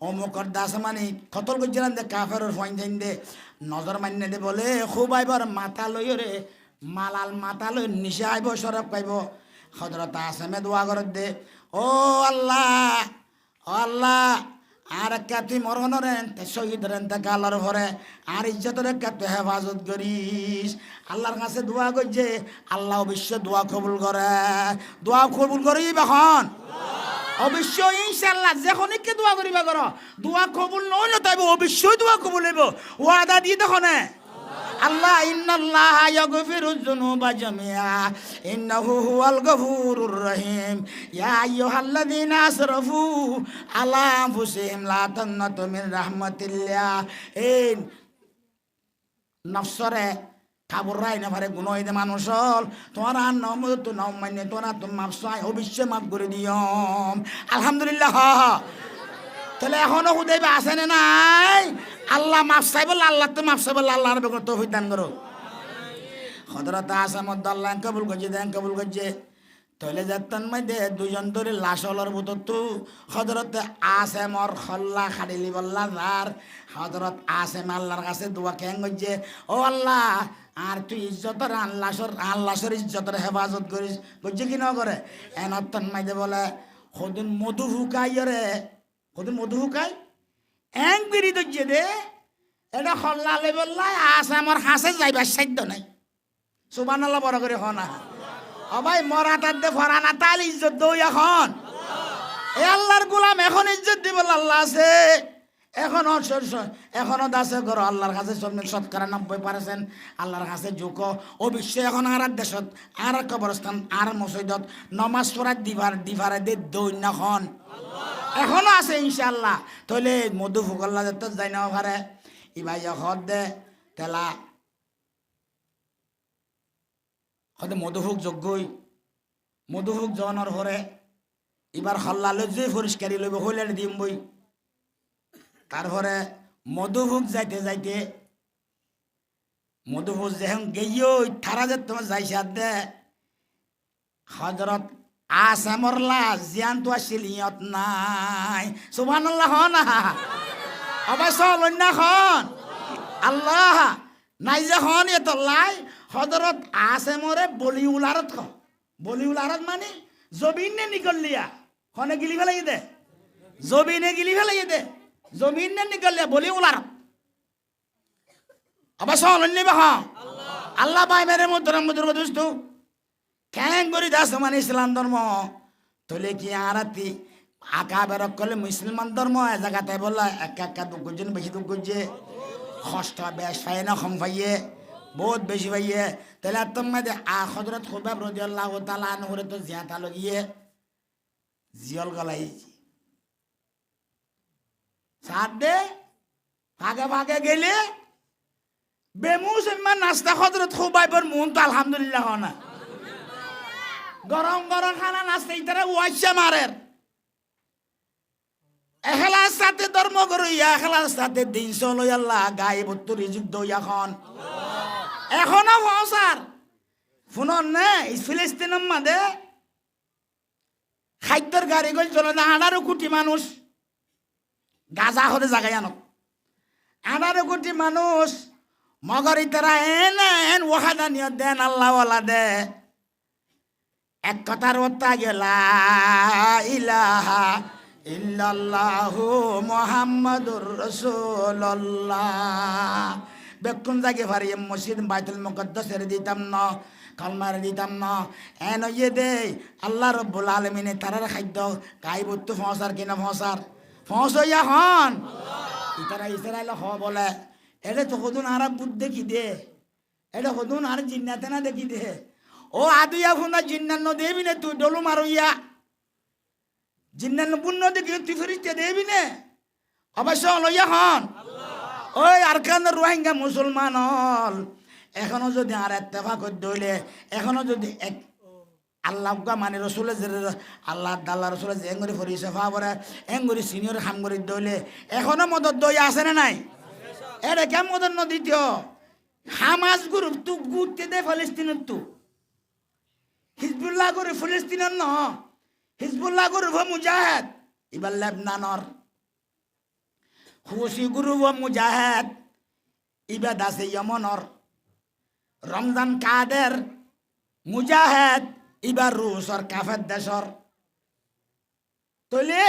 S1: অমুকর দাস মানে কতল গজিরান দে কাফেরর ফইন দেন দে নজর মান্নে দে বলে হুবাইবর মাথা লইও রে মালাল মাথা লই নিশা আইব সরব পাইব হযরত আসিমে দোয়া করে দে ও আল্লাহ আর কাতি মরণরেন শহীদরেন তা গালার ভরে আর ইজ্জতরে কাতে হেফাজত করিস আল্লাহর কাছে দোয়া করছে আল্লাহ অবশ্য দোয়া কবুল করি এখন অবশ্যই ইনশাআল্লাহ যখনকে দোয়া করিবা করো দোয়া কবুল নইলে তাইব অবশ্যই দোয়া কবুল হইব ওয়াদা দিয়ে দেখনে আল্লাহ ইন্নাল্লাহ ইয়াগফিরুয যুনুবা জামিআ ইন্নাহু হুয়াল গফুরুর রহিম ইয়া আইয়ুহাল্লাযীনা আসরাফু আলা আনফুসিহিম লা তাকনাতু মিন রাহমাতিল্লাহ এই নফসরে খাবার রাই না পারে গুণ হইতে মানুষ তোমার আর নমত নাম মানে তোরা তো মাপ চাই অবশ্যই মাফ করে দিয়ম আলহামদুলিল্লাহ তাহলে এখনো হুদাইবা আছে না নাই আল্লাহ মাফ চাই বলে আল্লাহ তো মাফ চাই বলে আল্লাহর বেগর তৌফিক দান করো হযরত আসিম আল্লাহ কবুল করছে তাহলে যাতন মধ্যে 2 জন ধরে লাশ হলর ভিতর তো হযরত আসিমর খল্লা খাড়িলি বল্লা যার হযরত আসিম আল্লাহর কাছে দোয়া কেন করছে ও আল্লাহ আর তুই ইজ্জতের আল্লাহর ইজ্জতের হেফাজত করিস করছে কি না করে এনতন মাইদে বলে কদিন মধু হুকাই এং বিড়ি দজ্জে দে এটা হল্লালে বললা আসিমর হাসে যাইবার সাধ্য নাই সুবহানাল্লাহ বড় করে হনা ভাই মরা তার দে ফরানা তাল ইজ্জত দই এখন এ আল্লাহর গোলাম এখন ইজ্জত দিব আল্লাহ আছে এখনো দাসে করো আল্লাহর কাছে শতকরা 90% আল্লাহর কাছে ঝুঁক অবশ্যই এখন আর দেশত আর কবরস্থান আর মসজিদত নমাজ পড়া দিভারে দে দৈন্যখন এখনো আছে ইনশাআল্লাহ তাহলে মধু ফুকল্লা যেত যাই না পারে ইবাই হদ দে তেলা হয়তো মধুভোগ যোগ্যই মধুভোগ জনের হরে এবার হল্লালে যে পরিষ্কারই লইব হইলে দিম বই তারপরে মধুভোগ যাইতে মধুভোগ যখন গেইও থারা যে তোমার যাইছে দে হযরত আসামরলা জিয়ান তো আসিলিয়ত নাই সুবহানাল্লাহ না অবশ্য লন্যা খন আল্লাহ নাই যে হন এত লাই হজরত আসামরে বলিউলারত খ বলিউলারত মানে জবিনে নিকলিয়া হনে গিলি ফেলাই দে জবিনে গিলি ফেলাই দে জমিনে নিকলিয়া বলিউলারত অবশ্য লন্যা বাহ আল্লাহ ভাই মেরে মুদ্র দুষ্ট কেন করি দাস মানে ইসলাম ধর্ম তোলে কি আরাতি আকা বেরক করলে মুসলমান ধর্ম এ জায়গাতে বললা একা দুঃখ করছেন বেশি দুঃখ করছে কষ্ট বেশ পাই না কম পাইয়ে বহুত বেশি পাইয়ে তাহলে তোমার হজরত খুবাব রাদিয়াল্লাহু তাআলা আনহু তো জিয়াতা লগিয়ে জিয়ল গলাইছি সাত দে ভাগে ভাগে গেলে বেমুসলমান নাস্তা হজরত খুবাইবর মন তো আলহামদুলিল্লাহ না গরম গরম খানা নাস্তা ইতারা ওয়াইসা মারের এখলাস সাথে ধর্ম করিয়া এখলাস সাথে দিন চলো আল্লাহ গায়ে বত্তু রিজিক দই এখনো ফসার ফোনন নে ফিলিস্তিনের মাঝে খাদ্যর গাড়ি গল চলে না 18 কোটি মানুষ গাজা হতে জায়গায় আনো 18 কোটি মানুষ মগর ইতারা এন ওয়াহাদানিয়ত দেন আল্লাহ ওয়ালা দে এক কথার ওতা গেলা ইলাহা ইল্লাল্লাহু মুহাম্মাদুর রাসূলুল্লাহ বেকুন জাগে ভারি মসজিদ বাইতুল মুকদ্দাসের দিতাম না কালমার দিতাম না এন ইয়ে দে আল্লাহ রাব্বুল আলামিনে তারার খাদ্য গাইবত্তু ফসার কিনা ফসইয়া হন ইতারা ইসরায়েল হ বলে এটা তো কদুন আরব বুদ্ধ দেখি দে এটা কদুন আর জিন্নাতে না দেখি দে ও আদিয়া ফুনা জিন্নান্ন দেবি নে তুই ডলু মারুইয়া জিন্নান্ন পুণ্য দেখি তুই ফিরিতে দেবি নে অবশ্য লইয়া হন ওই আরকান রোহিঙ্গা মুসলমান হল এখনো যদি আর ইত্তেফাক দইলে এখনো যদি এক আল্লাহ মানে রসুলে যে আল্লাহ দাল্লা রসুলে যে এঙ্গুরি ফরি সেফা করে এঙ্গুরি সিনিয়র হামগুরি দইলে এখনো মদত দই আছে না নাই এটা কেমন মদত নদীত হামাজ গ্রুপ তু গুতে দে ফিলিস্তিনের তু হিজবুল্লাহ করে ফিলিস্তিনের ন হিজবুল্লাহ করে মুজাহিদ এবার লেবনানর হুসি গুরু মুজাহিদ ইবাদ আছে ইয়মনর রমজান কাদের মুজাহিদ ইবার রুসর কাফের দেশর তলে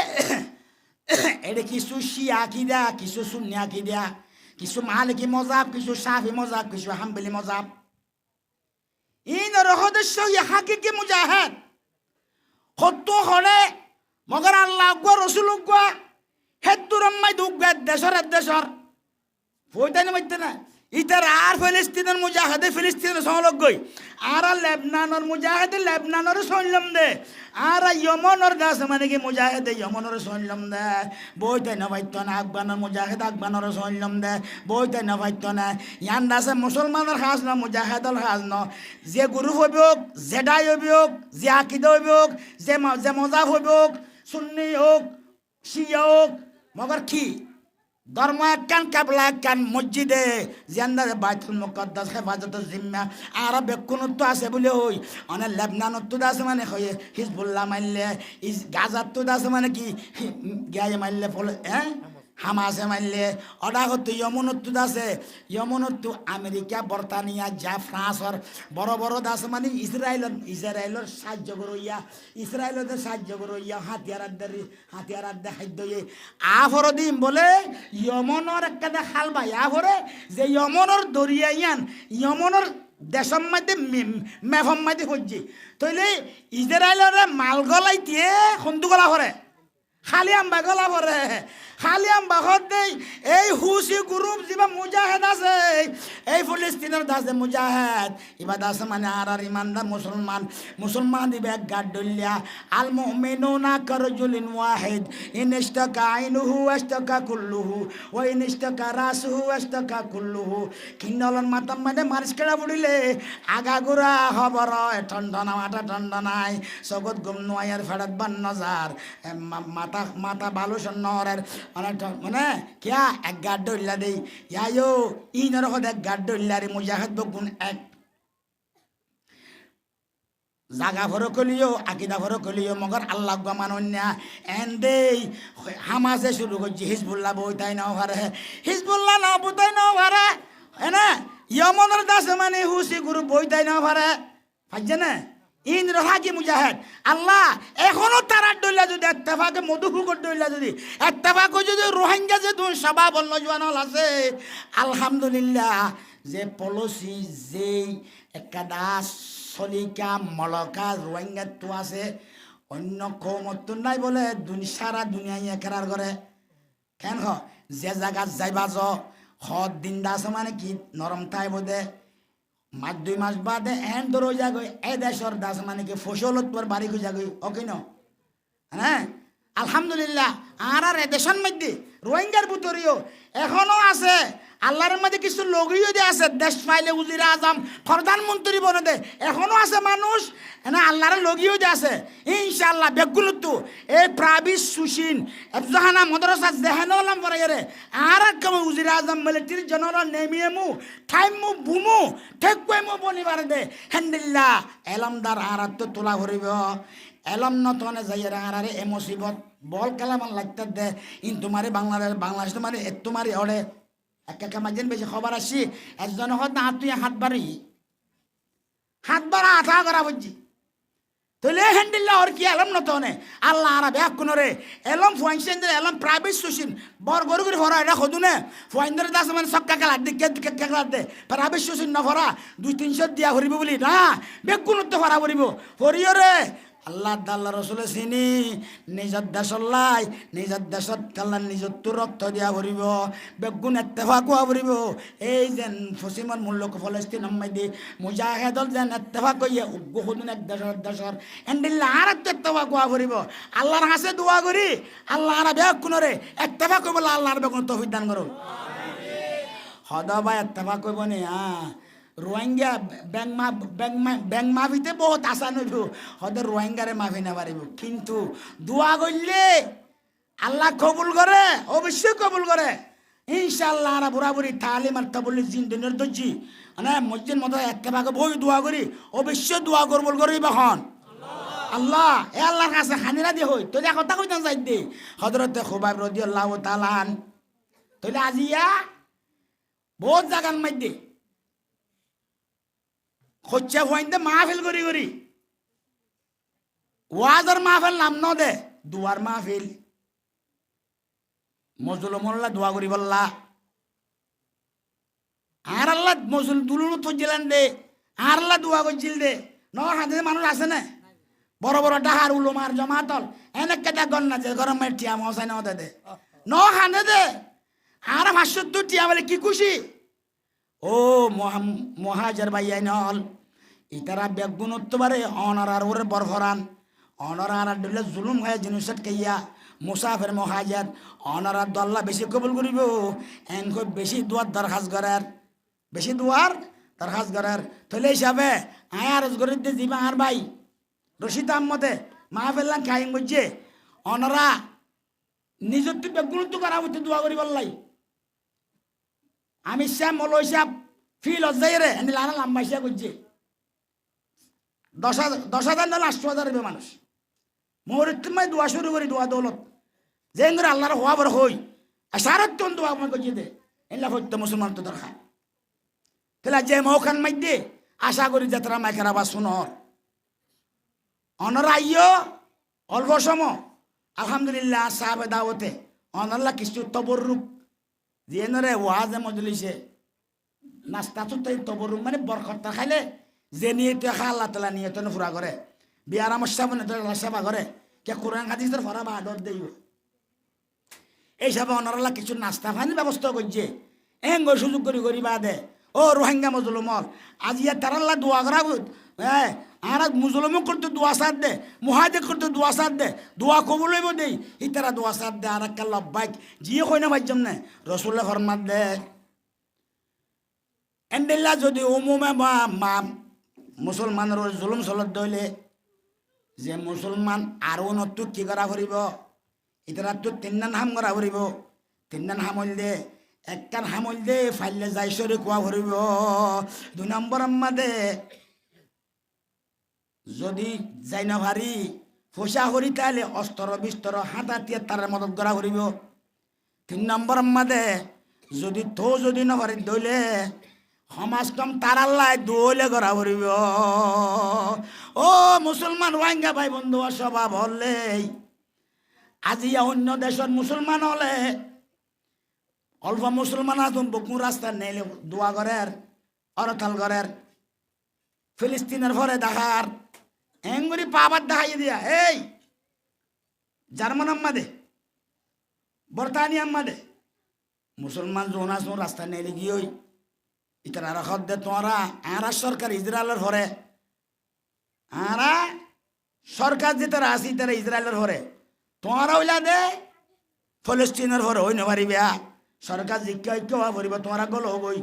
S1: এটা কিছু শিয়া আকিদা কিছু সুন্নি আকিদা কিছু মালিকি মজাব কিছু শাফি মজাব কিছু হাম্বলি মজাব ইনর সদস্য হাকিকি মুজাহিদ সত্য হলে মগর আল্লাহ রসুল হেতুরম্মাই দুগ্গার দেশর ফইতানি মাইতে না ইতার আর ফিলিস্তিনের মুজাহিদে ফিলিস্তিনের সংলগ গই আর লেবনানর মুজাহিদে লেবনানর সৈন্যম দে আর ইয়মনর দাস মানে কি মুজাহিদে ইয়মনর সৈন্যম দে বইতে নবাইত না আকবানর মুজাহিদ আকবানর সৈন্যম দে বইতে নবাইত না ইয়ান দাসে মুসলমানের খাস না মুজাহিদর খাস ন যে গুরু হইব যে ডাই হইব যে আকিদা হইব যে মজাব হইব সুন্নি হোক শিয়া হোক মগর কি ধর্ম একখান কাবলা একখান মসজিদে জিয়ান্দার বাইতুল মুকদ্দাস হেফাজত জিম্মা আর বেকুনত্ব আছে বলে হই অনেক লেবনানত্ব আছে মানে হয়ে হিজবুল্লাহ মারলে গাজাত্ব আছে মানে কি গায়ে মারলে ফলে হ্যাঁ হামাসে মারলে অডাগত ইয়মনত্ব আছে ইয়মনত্ব আমেরিকা বর্তানিয়া যা ফ্রান্সর বড় বড় দাস মানে ইসরায়েলের সাহায্য করইয়া ইসরায়েলের সাহায্য করইয়া হাতিয়ার খাদ্য আফর দিম বলে ইয়মনের একটা হাল ভাই আফরে যে ইয়মনের দরিয়াইয়ান ইয়মনের দেশম মাঝে মেফম মাঝে হচ্ছে তইলে ইসরায়েলের মাল গলাই দিয়ে সন্দু গলা করে খালি আম্বা গলা পরে খালি আম্বা দেই এই হুসি গ্রুপ যিবা মুজাহিদ আছে এই ফিলিস্তিনের দাসে মুজাহিদ ইবা দাস মানে আর ইমানদার মুসলমান দিবে এক গাড দলিয়া আল মুমিনুনা কারজুলিন ওয়াহিদ ইন ইশতাকা আইনুহু ওয়াশতাকা কুল্লুহু ওয়া ইন ইশতাকা রাসুহু ওয়াশতাকা কুল্লুহু কিন্নলন মাতাম মানে মারিস কেড়া পড়িলে আগাগুড়া খবর ঠন্ডা না মাথা ঠন্ডা নাই জগৎ গুম নোয়ার ফেরত বান নজার মাথা বালু সন্নরের অনেক মানে কিয়া এক গাড দলিয়া দেই ইয়ায়ো ইনর হদ এক গাড দলিয়া রে মুজাহিদ বগুন এক জাগা ভরো কলিও আকিদা ভরো কলিও মগর আল্লাহ মানন্যা এন্দেই হামাসে শুরু করছি হিজবুল্লাহ বইতাই নাও পারে হিজবুল্লাহ নাও বইতাই নাও পারে এনা ইয়মনের দাস মানে হুসি গুরু বইতাই নাও পারে পাইছে না ইন্দ্র হাকি মুজাহিদ আল্লাহ এখনো তারা ডইলা যদি ইত্তেফাকে মধুপুকুর ডইলা যদি ইত্তেফাকে যদি রোহিঙ্গা যে দুই সভা বন্য জওয়ানল আছে আলহামদুলিল্লাহ যে পলিসি যেই একাদা সলিকা মলকা রোহিঙ্গা তো আছে অন্য কৌমত নাই বলে সারা দুনিয়ায় একেরার করে কেন যে জায়গা যাইবা য হদ দিন দাস মানে কি নরম তাই বোধে মাস 2 মাস বাদে এন ধরো যাগই এ দেশর দাস মানে কি ফসলত তোর বাড়ি কই যাগই ওকে ন হ্যাঁ আলহামদুলিল্লাহ আর দেশের মধ্যে রোহিঙ্গার ভিতরেও এখনো আছে আল্লাহর মধ্যে কিছু লোকই যে আছে দেশ পাইলে উজির আজম প্রধানমন্ত্রী বনে দে এখনো আছে মানুষ না আল্লাহর লগিও যে আছে ইনশাআল্লাহ বেগুলতু এই প্রাবিস সুশীন এফজাহানা মাদ্রাসা জেহানলাম পরে আর কম উজির আজম মিলিটারি জেনারেল নেমিয়েমু টাইমু বুমু ঠেককইমু বনিবার দে হামদুলিল্লাহ এলমদার আরাত তোলা ভরিব এলম নতনে যাইরা আরে এ মুসিবত বল কালামান লাগতে দে ইন তোমারে বাংলাদেশ তোমারে তোমারে অড়ে একা মাঝেন বেশি খবর আসি একজন হত না তুই হাত বাড়া আঠা করা বুঝছি তাহলে হ্যান্ডিল্লা ওর কি এলম নতনে আল্লাহ আরা ব্যাক কোন রে এলম ফুয়াইন্সেন্দ্র এলম প্রাইভেট সুশীন বর গরু করে ভরা এটা খদুনে ফুয়াইন্দ্র দাস মানে সক্কা খেলা দিকে খেলা দে প্রাইভেট সুশীন না ভরা 200-300 দিয়া ভরিব বলি না বেক কোন তো ভরা ভরিব ভরিও রে আল্লাহ আল্লাহ রসুলের চিনি নিজের দেশলাই নিজের দেশত আল্লাহ নিজের রক্ত দিয়া ভরিব বেগুন এত্তেফাক হওয়া ভরিব এই যেন ফসিমর মূল্য ফলস্তিন দি মুজাহেদল যেন এত্তেফাক হইয়ে উগ্গুন এক দেশর এন্ডিল্লা আর এত্তেফাক হওয়া ভরিব আল্লাহর হাসে দোয়া করি আল্লাহ আর বেগ কোনরে এত্তেফাক করবো আল্লাহর বেগুন তৌফিক দান করো হদবা এত্তেফাক করবো নি রোহিঙ্গা ব্যাংক মাফিতে বহুত আশা নইব হয়তো রোহিঙ্গারে মাফি না পারিব কিন্তু দোয়া করলে আল্লাহ কবুল করে অবশ্যই কবুল করে ইনশাআল্লাহ আর বুড়াবুড়ি তালিম আর তাবলি জিন দিনের দর্জি মানে মসজিদ মতো একটা ভাগে বই দোয়া করি অবশ্যই দোয়া করবল করি বখন আল্লাহ এ আল্লাহর কাছে খানিরা দিয়ে হই তো কথা কইতাম যাই দে হযরতে খুবাইব রাদিয়াল্লাহু তাআলা তাহলে আজিয়া বহুত জায়গার মধ্যে হচ্ছে হইতে মাহফিল করি ওয়াজের মাহফিল নাম ন দে দুয়ার মাহফিল মজলুমুল্লাহ দোয়া করি বললা আর আল্লাহ মজুল দুলুনু থজিলেন দে আর আল্লাহ দোয়া করছিল দে ন হাতে মানুষ আছে না বড় বড় ডাহার উলুমার জমাতল এনে কেটা গন্না যে গরম টিয়া মশাই না দে ন হানে দে আর 570 টিয়া বলে কি খুশি ও মহাজার ভাইয়াই নল ইতারা বেগুনত্ব বারে অনারার ওরে বরফরান অনারার দিলে জুলুম হয় জিনিসত কাইয়া মুসাফের মহাজার অনারার দল্লা বেশি কবুল করিব এনকো বেশি দুয়ার দরখাস্ত করার বেশি দুয়ার দরখাস্ত করার তাহলে হিসাবে আয়ার গরিব দিয়ে দিবা আর ভাই রশিদ আহমদে মাহফিল্লাম খাইম বুঝছে অনারা নিজের তো বেগুনত্ব করা হইতে দোয়া করি বললাই আমি শ্যাম মলই সাপ ফিল অজাই রে এনে লানা লাম্বাইসা করছে 10,000 না 8,000 মানুষ মরিত্তমায় দোয়া শুরু করি দোয়া দৌলত যে করে আল্লাহর হওয়া বড় হই আশারত দোয়া আমার করছি দে এলা হইত মুসলমান তো দরকার তাহলে যে মৌখান মাইদে আশা করি যাত্রা মাইখারা বা শুনর অনর আইয় অল্প সময় আলহামদুলিল্লাহ সাহাবে দাওতে অনল্লা কিছু তবরুক দিয়ে নরে ওয়াজে মজলিসে নাস্তা তো তবরুক মানে বরকত খাইলে যে নিয়ে তুই খা আল্লাহ তালা নিয়ে তো ফুরা করে বিয়ার আমার সামনে সেবা করে কে কোরআন হাদিসের ফরা বা আদর দেব এই সব অনারাল্লাহ কিছু নাস্তা ফানির ব্যবস্থা করছে এঙ্গ সুযোগ করি করি বা দে ও রোহিঙ্গা মজলুমর আজ ইয়া তারাল্লাহ দোয়া করা হ্যাঁ আর মুসলমান করতে দোয়া সাথ দে মুহাজির করতে দোয়া সাথ দে দোয়া কবুল হইব দেই ইতারা দোয়া সাথ দে আর একটা লব্বাইক জিয়ে কই না ভাইজম না রসুল্লাহ ফরমান দে এন্ডিল্লা যদি উমুমে মা মুসলমানের জুলুম চলত দইলে যে মুসলমান আরও নতু কি করা ফুরিব ইতারা তো 3 হাম করা ফুরিব 3 হামল দে একখান হামল দে ফাইলে যাই সরে কোয়া ফুরিব 2 নম্বর আম্মা দে যদি যাই না ভারি ফসা করি তাহলে অস্ত্র বিস্তর হাতা দিয়ে তার মদত করা করিব 3 নম্বর মাদে যদি যদি না ভারি দইলে সমাজ কম তারাল্লাই দইলে করা করিব ও মুসলমান ওয়াঙ্গা ভাই বন্ধু স্বভাব হলে আজি অন্য দেশের মুসলমান হলে অল্প মুসলমান আতুন বকুন রাস্তা নেইলে দোয়া করের অরতাল করের ফিলিস্তিনের ভরে দেখার এঙ্গুরি পাবার দেখাই দিয়া এই জার্মান আম্মাদে বর্তানি আম্মাদে মুসলমান যখন আসুন রাস্তা নেইলে গিয়ে ইতারা রাখত দে তোমরা আরা সরকার ইসরায়েলের ভরে আরা সরকার যে তারা আসি তারা ইসরায়েলের ভরে তোমরা ওইলা দে ফিলিস্তিনের ভরে হই নপারিবে সরকার জিজ্ঞা ঐক্য হওয়া পড়িব তোমরা গল হবই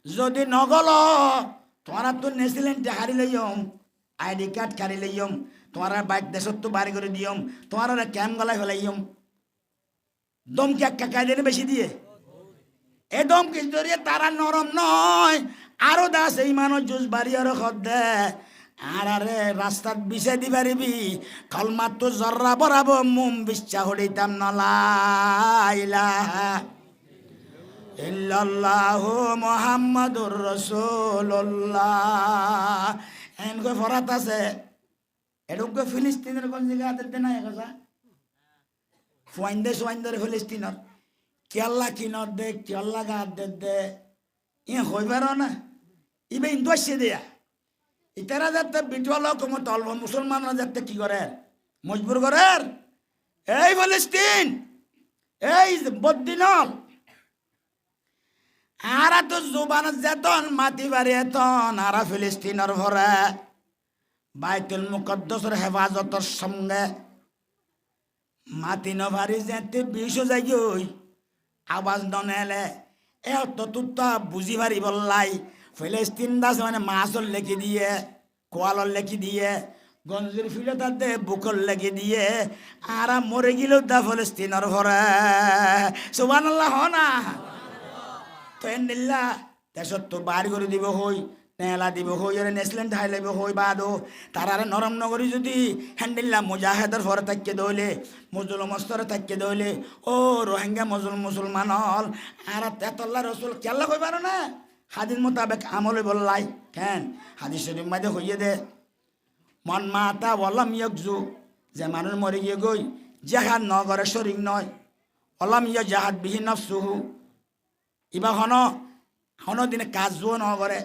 S1: যদি নগল তোমরা তো নেশিলেন্টে হারি লইম আইডি কার্ড হারি লইম তোমরা বাইক দেশত তো বাড়ি করে দিয়ম তোমরা ক্যাম্প গলায় ফেলাইম দমকি একটা কায়দে বেশি দিয়ে এ দমকি জড়িয়ে তারা নরম নয় আরো দাস এই মানুষ জুস বাড়ি আরো খদ দে আর আরে রাস্তাত বিছে দি পারিবি কলমাত তো জর্রা বরাবো মুম বিশ্বাস হইতাম নলাইলা ইল্লাল্লাহু মুহাম্মাদুর রাসূলুল্লাহ এন কই ফরাত আছে এডুকে ফিলিস্তিনের কোন জায়গা আতে না একসা সোয়াইন্দে ফিলিস্তিনের কেল্লা কিনত দে কেল্লা গাত দে ই হইবার না ইবে ইন্দোসে দেয়া ইতারা যাতে বিটল কমত অল্প মুসলমানরা যাতে কি করে মজবুর করে এই ফিলিস্তিন এই বদ্দিনল আরা তো জুবান যেতন মাটি বাড়ি এতন আরা ফিলিস্তিনের ভরে বাইতুল মুকদ্দাসের হেফাজতের সঙ্গে মাটি নভারি যেতে বিশ যাই আওয়াজ ননেলে এ তো তুত্তা বুঝি ভারি বললাই ফিলিস্তিন দাস মানে মাছর লেখি দিয়ে কোয়ালর লেখি দিয়ে গঞ্জির ফিলে তাতে বুকর লেখি দিয়ে আরা মরে গেলেও দা ফিলিস্তিনের ভরে সুবহানাল্লাহ না তো এন্ডিল্লা দেশত তো বাড়ি করে দিব হই নেলা দিব হই আর নেসলেন্ট হাই লাইব হই বাদো তারারে নরম নগরী যদি হ্যান্ডিল্লা মুজাহিদের ফরে থাককে দইলে মজলুম মস্তরে থাককে দইলে ও রোহিঙ্গা মুসলমান হল আর তেতল্লা রসুল কেল্লা কই পারো না হাদিস মোতাবেক আমলে বললাই কেন হাদিস শরীফ মাঝে হইয়ে দে মন মাতা ওয়ালাম ইয়াকজু যে মানুষ মরে গিয়ে গই জাহাদ নগরে শরীক নয় ওয়ালাম ইয়া জাহাদ বিহি নফসুহু ইবা হন দিনে কাজও ন করে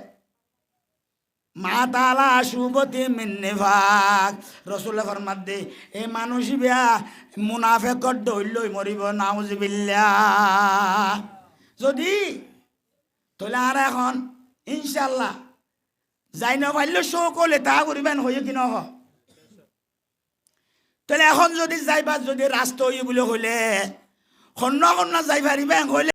S1: মা তালা সুবতি মিন্নিফাক রসুল্লাহ ফরমাত দে এই মানুষ বিয়া মুনাফেকর দৈলই মরিব নাউজুবিল্লাহ যদি তোলে আর এখন ইনশাল্লাহ যাই না পারলে সকলে তা করিবেন হয়ে কি নহ তাহলে এখন যদি যাইবা যদি রাস্তা হইয়ে বলে হইলে কন্যা যাই পারিবেন হইলে